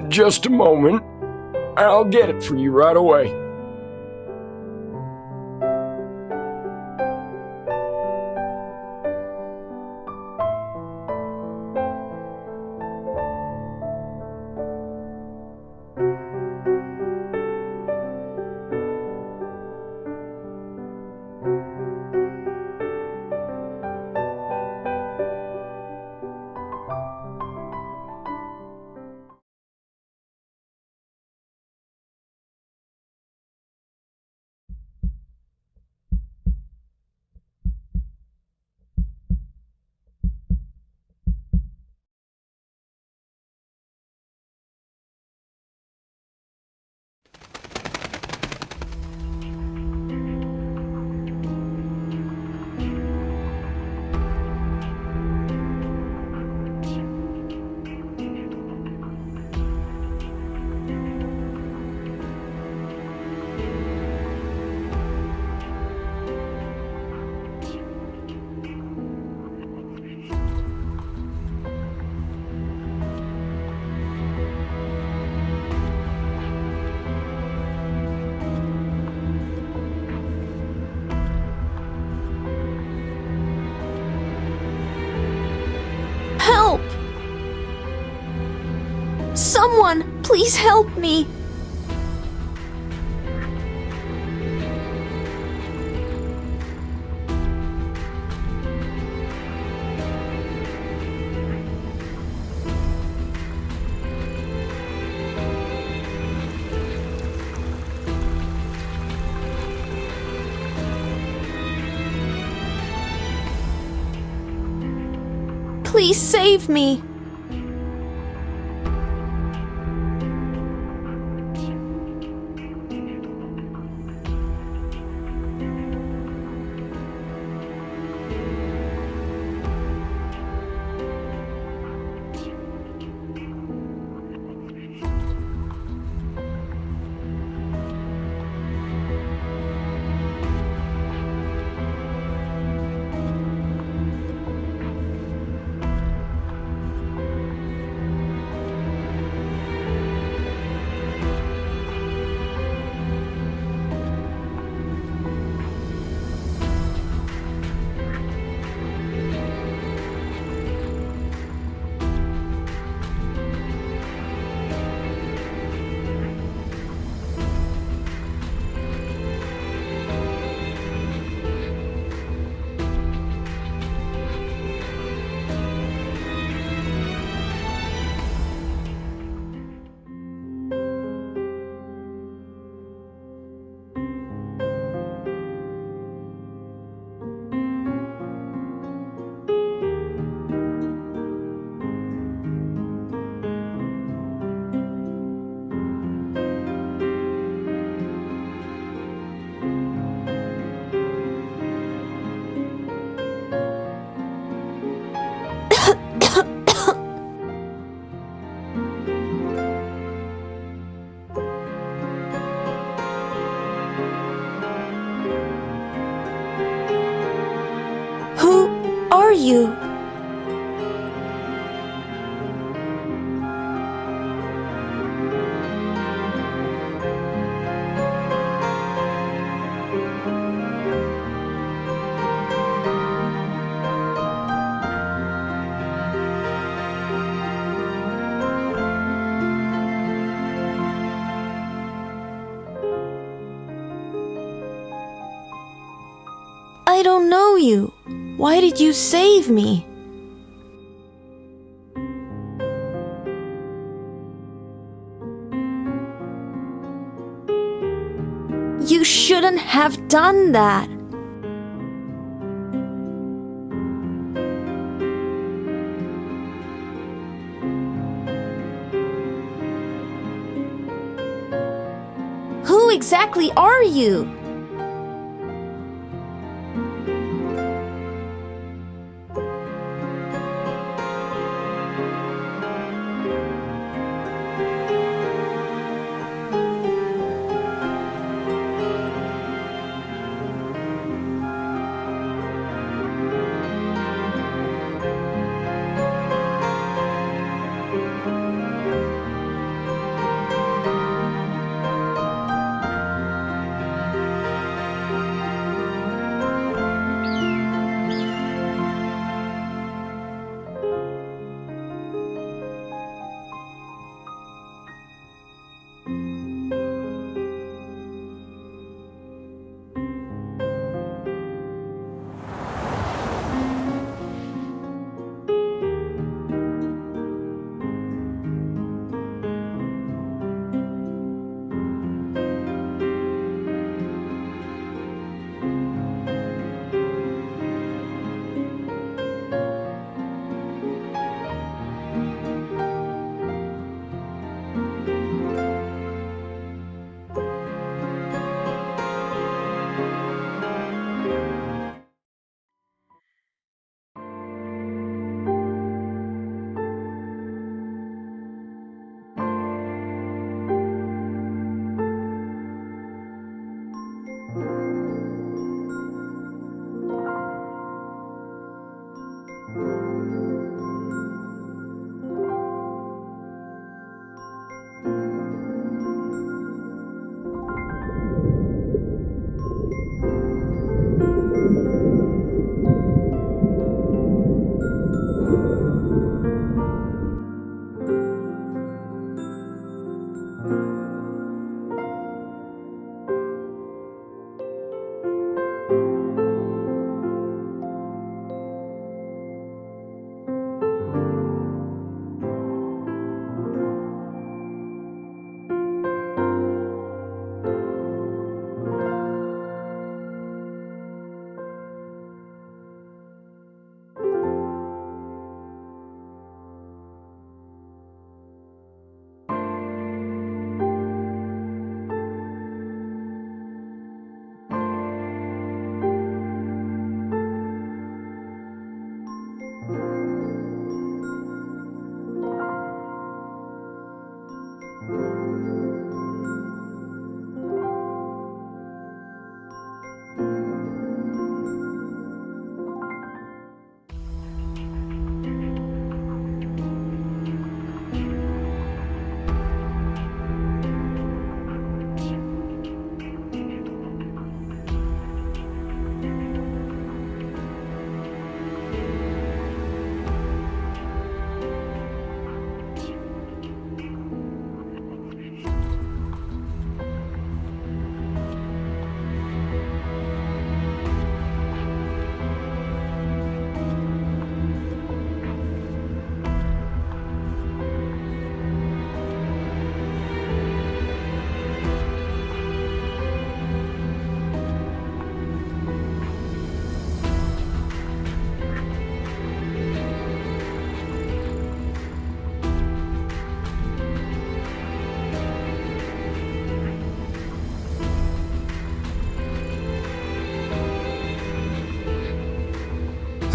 Just a moment. I'll get it for you right away.
Someone, please help me. Please save me. Who are you? I don't know you. Why did you save me? You shouldn't have done that. Who exactly are you?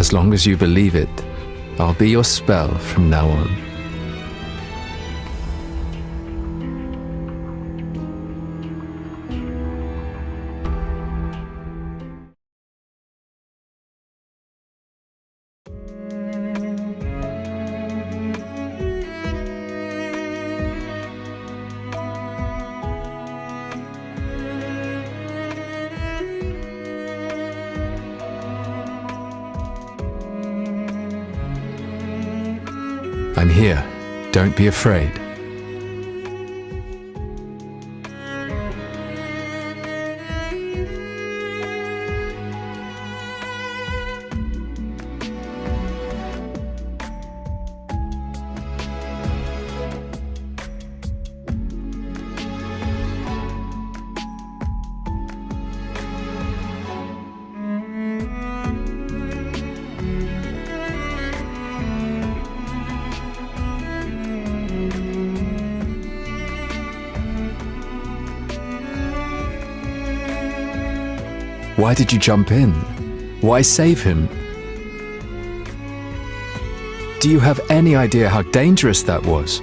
As long as you believe it, I'll be your spell from now on. I'm here. Don't be afraid. Why did you jump in? Why save him? Do you have any idea how dangerous that was?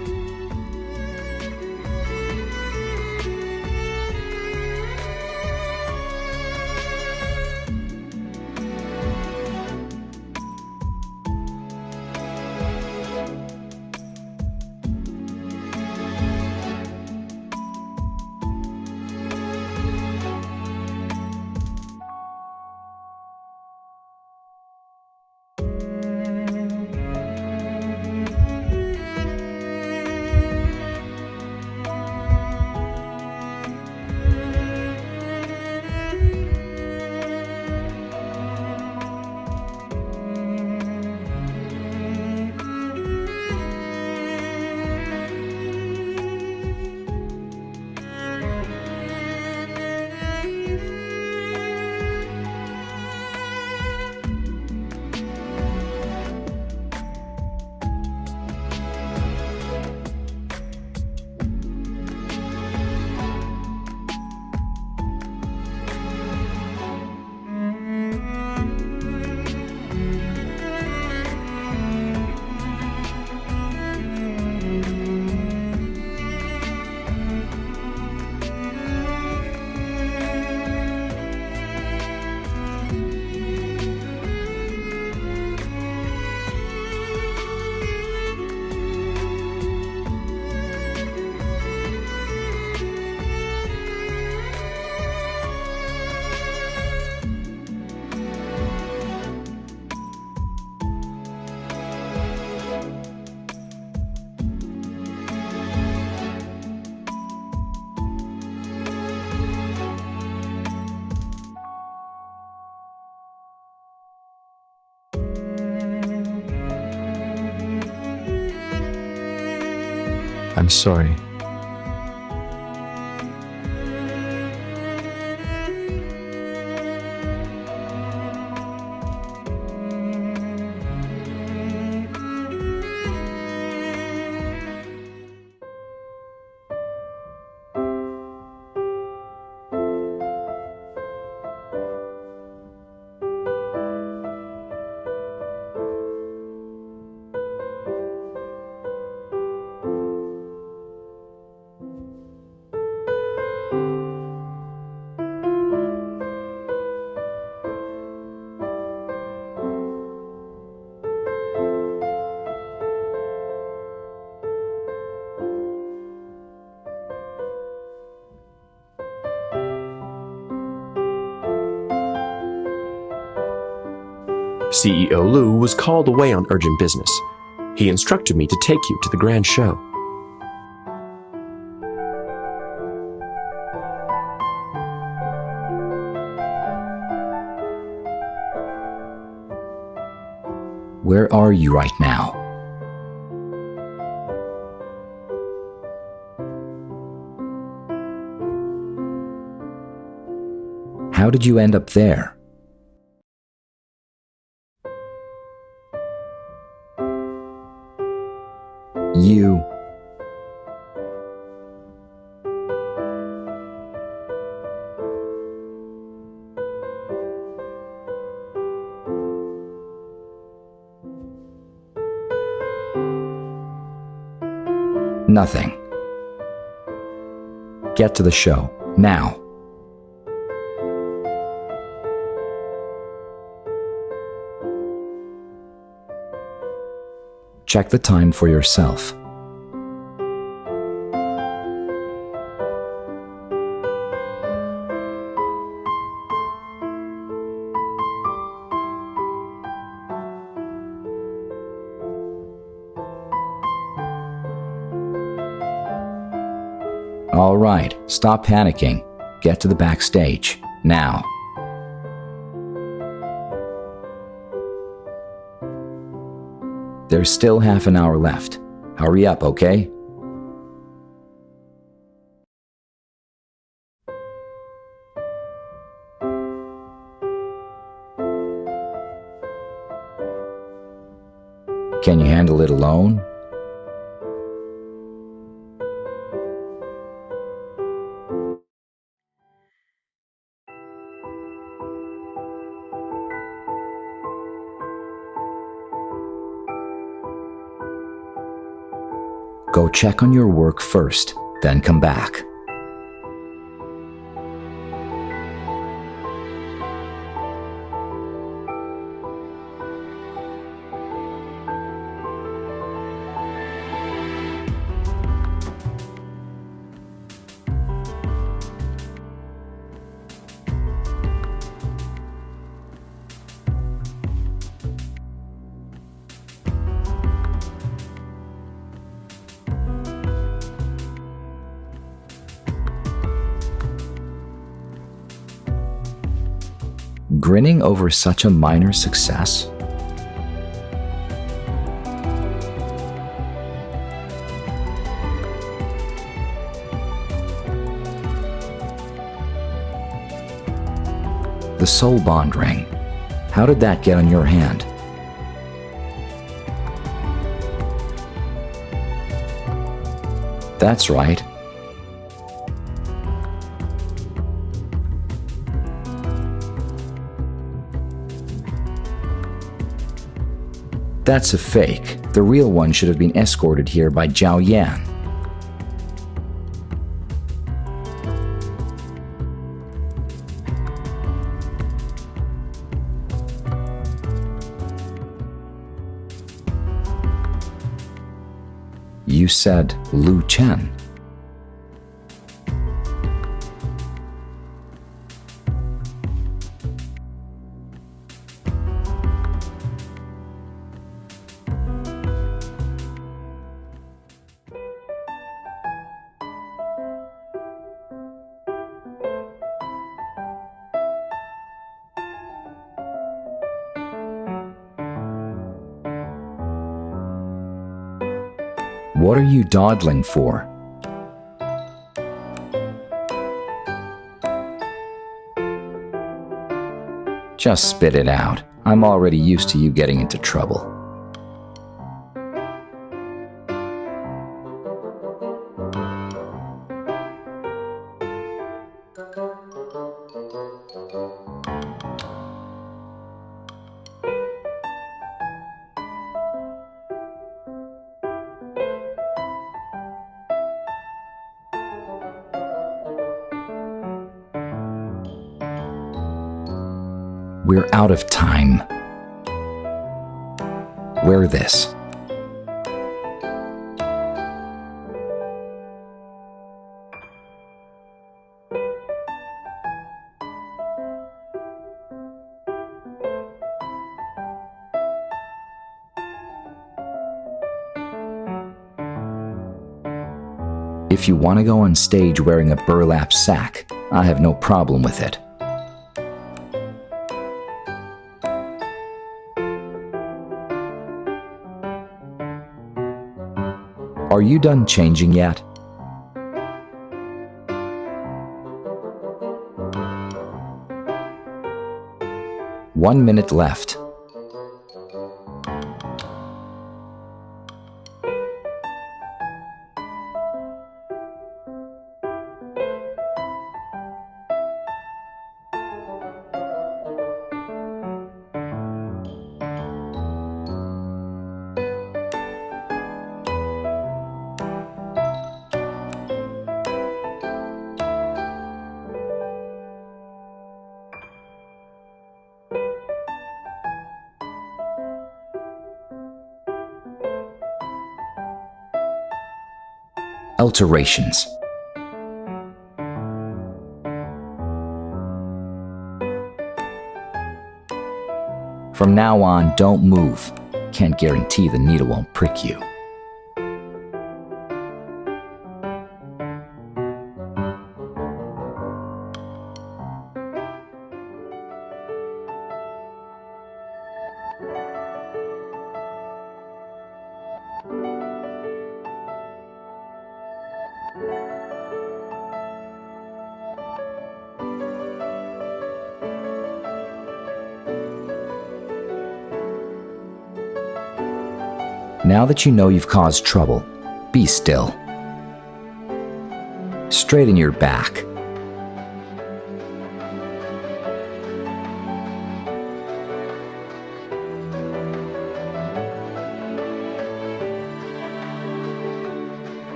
I'm sorry.
CEO Liu was called away on urgent business. He instructed me to take you to the grand show.
Where are you right now? How did you end up there? You. Nothing. Get to the show, now. Check the time for yourself. All right, stop panicking. Get to the backstage, now. There's still half an hour left. Hurry up, okay? Can you handle it alone? Go check on your work first, then come back. Grinning over such a minor success? The soul bond ring. How did that get on your hand? That's right. That's a fake. The real one should have been escorted here by Zhao Yan. You said Lu Chen. What are you dawdling for? Just spit it out. I'm already used to you getting into trouble. We're out of time. Wear this. If you want to go on stage wearing a burlap sack, I have no problem with it. Are you done changing yet? One minute left. Alterations. From now on, don't move. Can't guarantee the needle won't prick you. Now that you know you've caused trouble, be still. Straighten your back.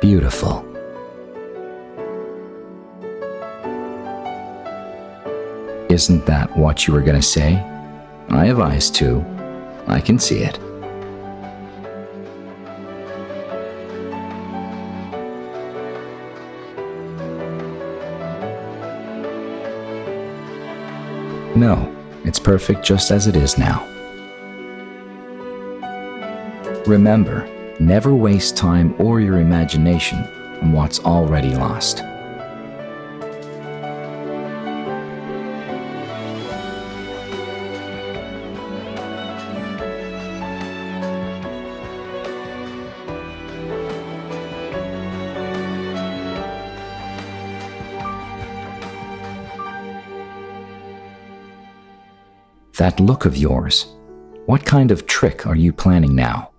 Beautiful. Isn't that what you were going to say? I have eyes too. I can see it. No, it's perfect just as it is now. Remember, never waste time or your imagination on what's already lost. That look of yours, what kind of trick are you planning now?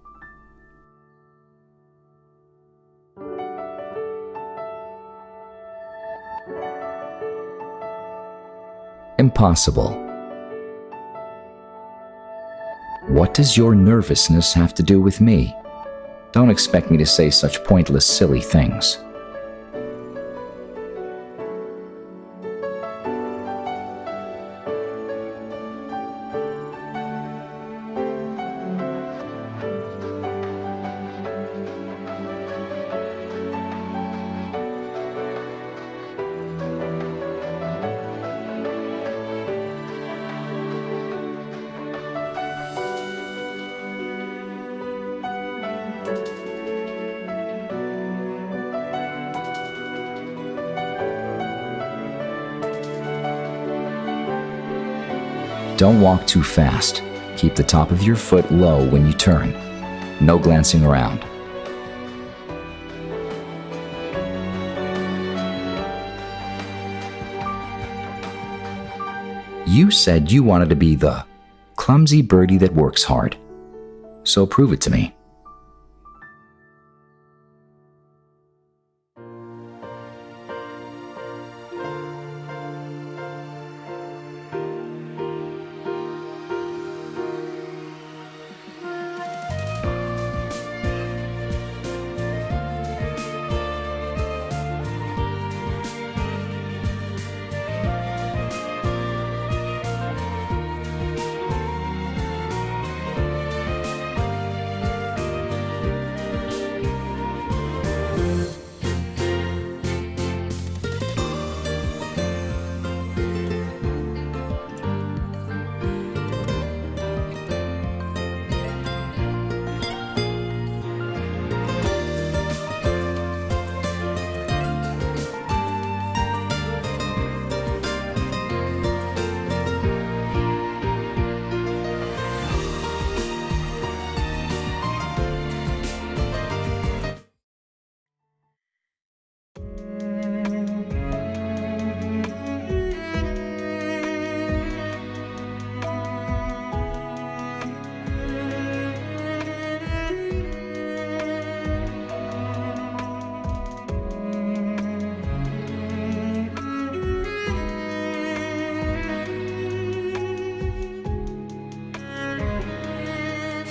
Impossible. What does your nervousness have to do with me? Don't expect me to say such pointless, silly things. Don't walk too fast. Keep the top of your foot low when you turn. No glancing around. You said you wanted to be the clumsy birdie that works hard. So prove it to me.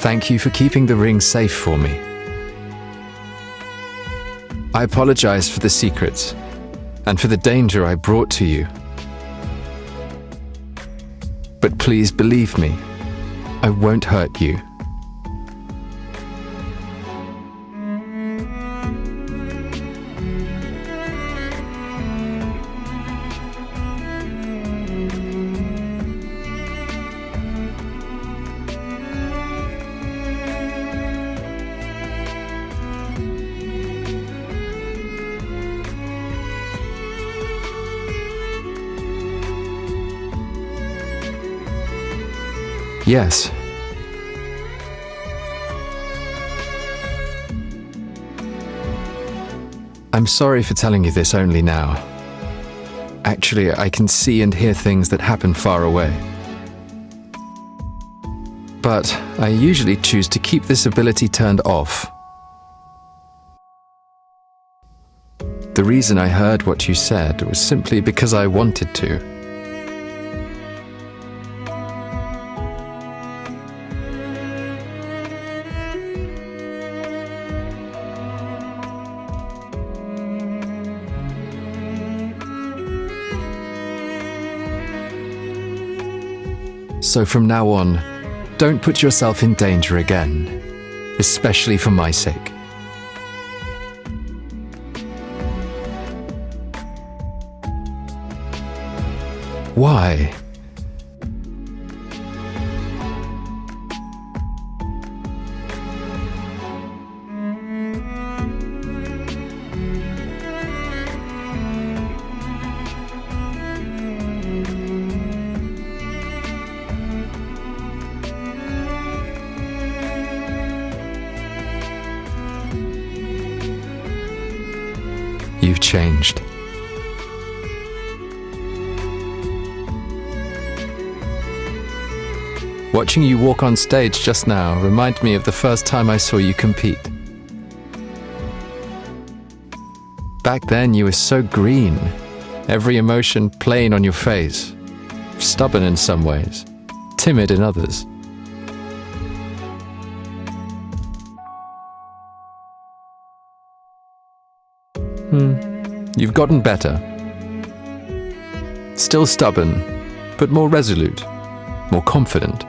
Thank you for keeping the ring safe for me. I apologize for the secrets and for the danger I brought to you. But please believe me, I won't hurt you. Yes. I'm sorry for telling you this only now. Actually, I can see and hear things that happen far away. But I usually choose to keep this ability turned off. The reason I heard what you said was simply because I wanted to. So from now on, don't put yourself in danger again, especially for my sake. Why? You've changed. Watching you walk on stage just now reminded me of the first time I saw you compete. Back then you were so green, every emotion plain on your face, stubborn in some ways, timid in others. You've gotten better. Still stubborn, but more resolute, more confident.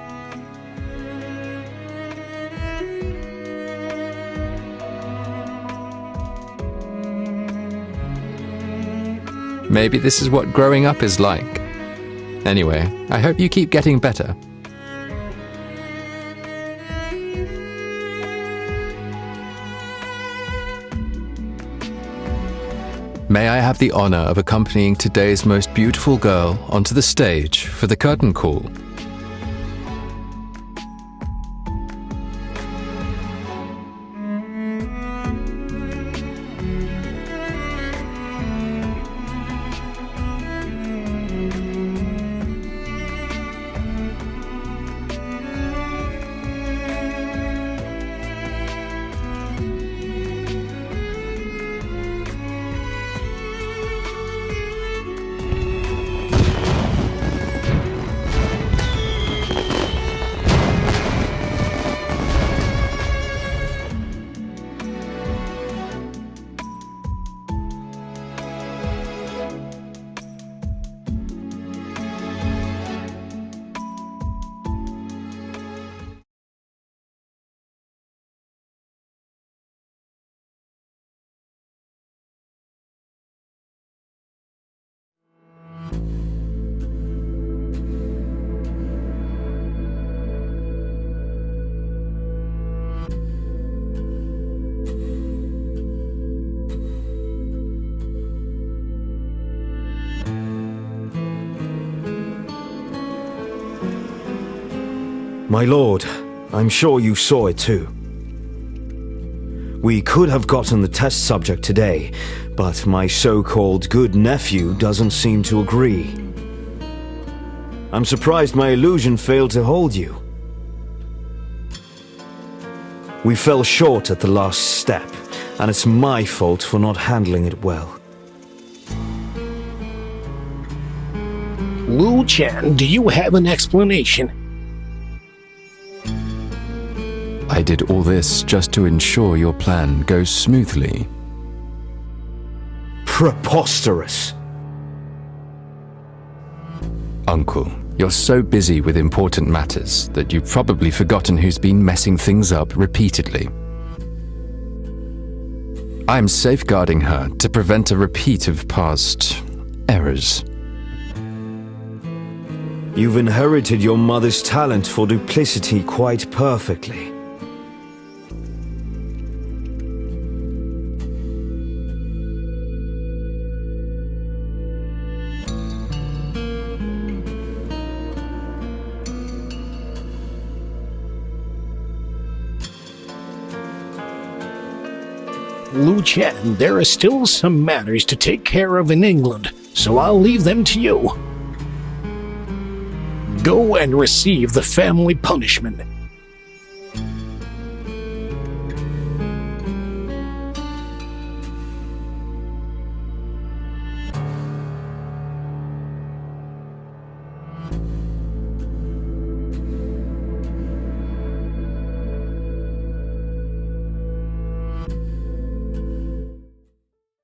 Maybe this is what growing up is like. Anyway, I hope you keep getting better. May I have the honor of accompanying today's most beautiful girl onto the stage for the curtain call?
My lord, I'm sure you saw it too. We could have gotten the test subject today, but my so-called good nephew doesn't seem to agree. I'm surprised my illusion failed to hold you. We fell short at the last step, and it's my fault for not handling it well.
Lu Chen, do you have an explanation?
I did all this just to ensure your plan goes smoothly.
Preposterous.
Uncle, you're so busy with important matters that you've probably forgotten who's been messing things up repeatedly. I'm safeguarding her to prevent a repeat of past errors.
You've inherited your mother's talent for duplicity quite perfectly.
Lu Chen, there are still some matters to take care of in England, so I'll leave them to you. Go and receive the family punishment.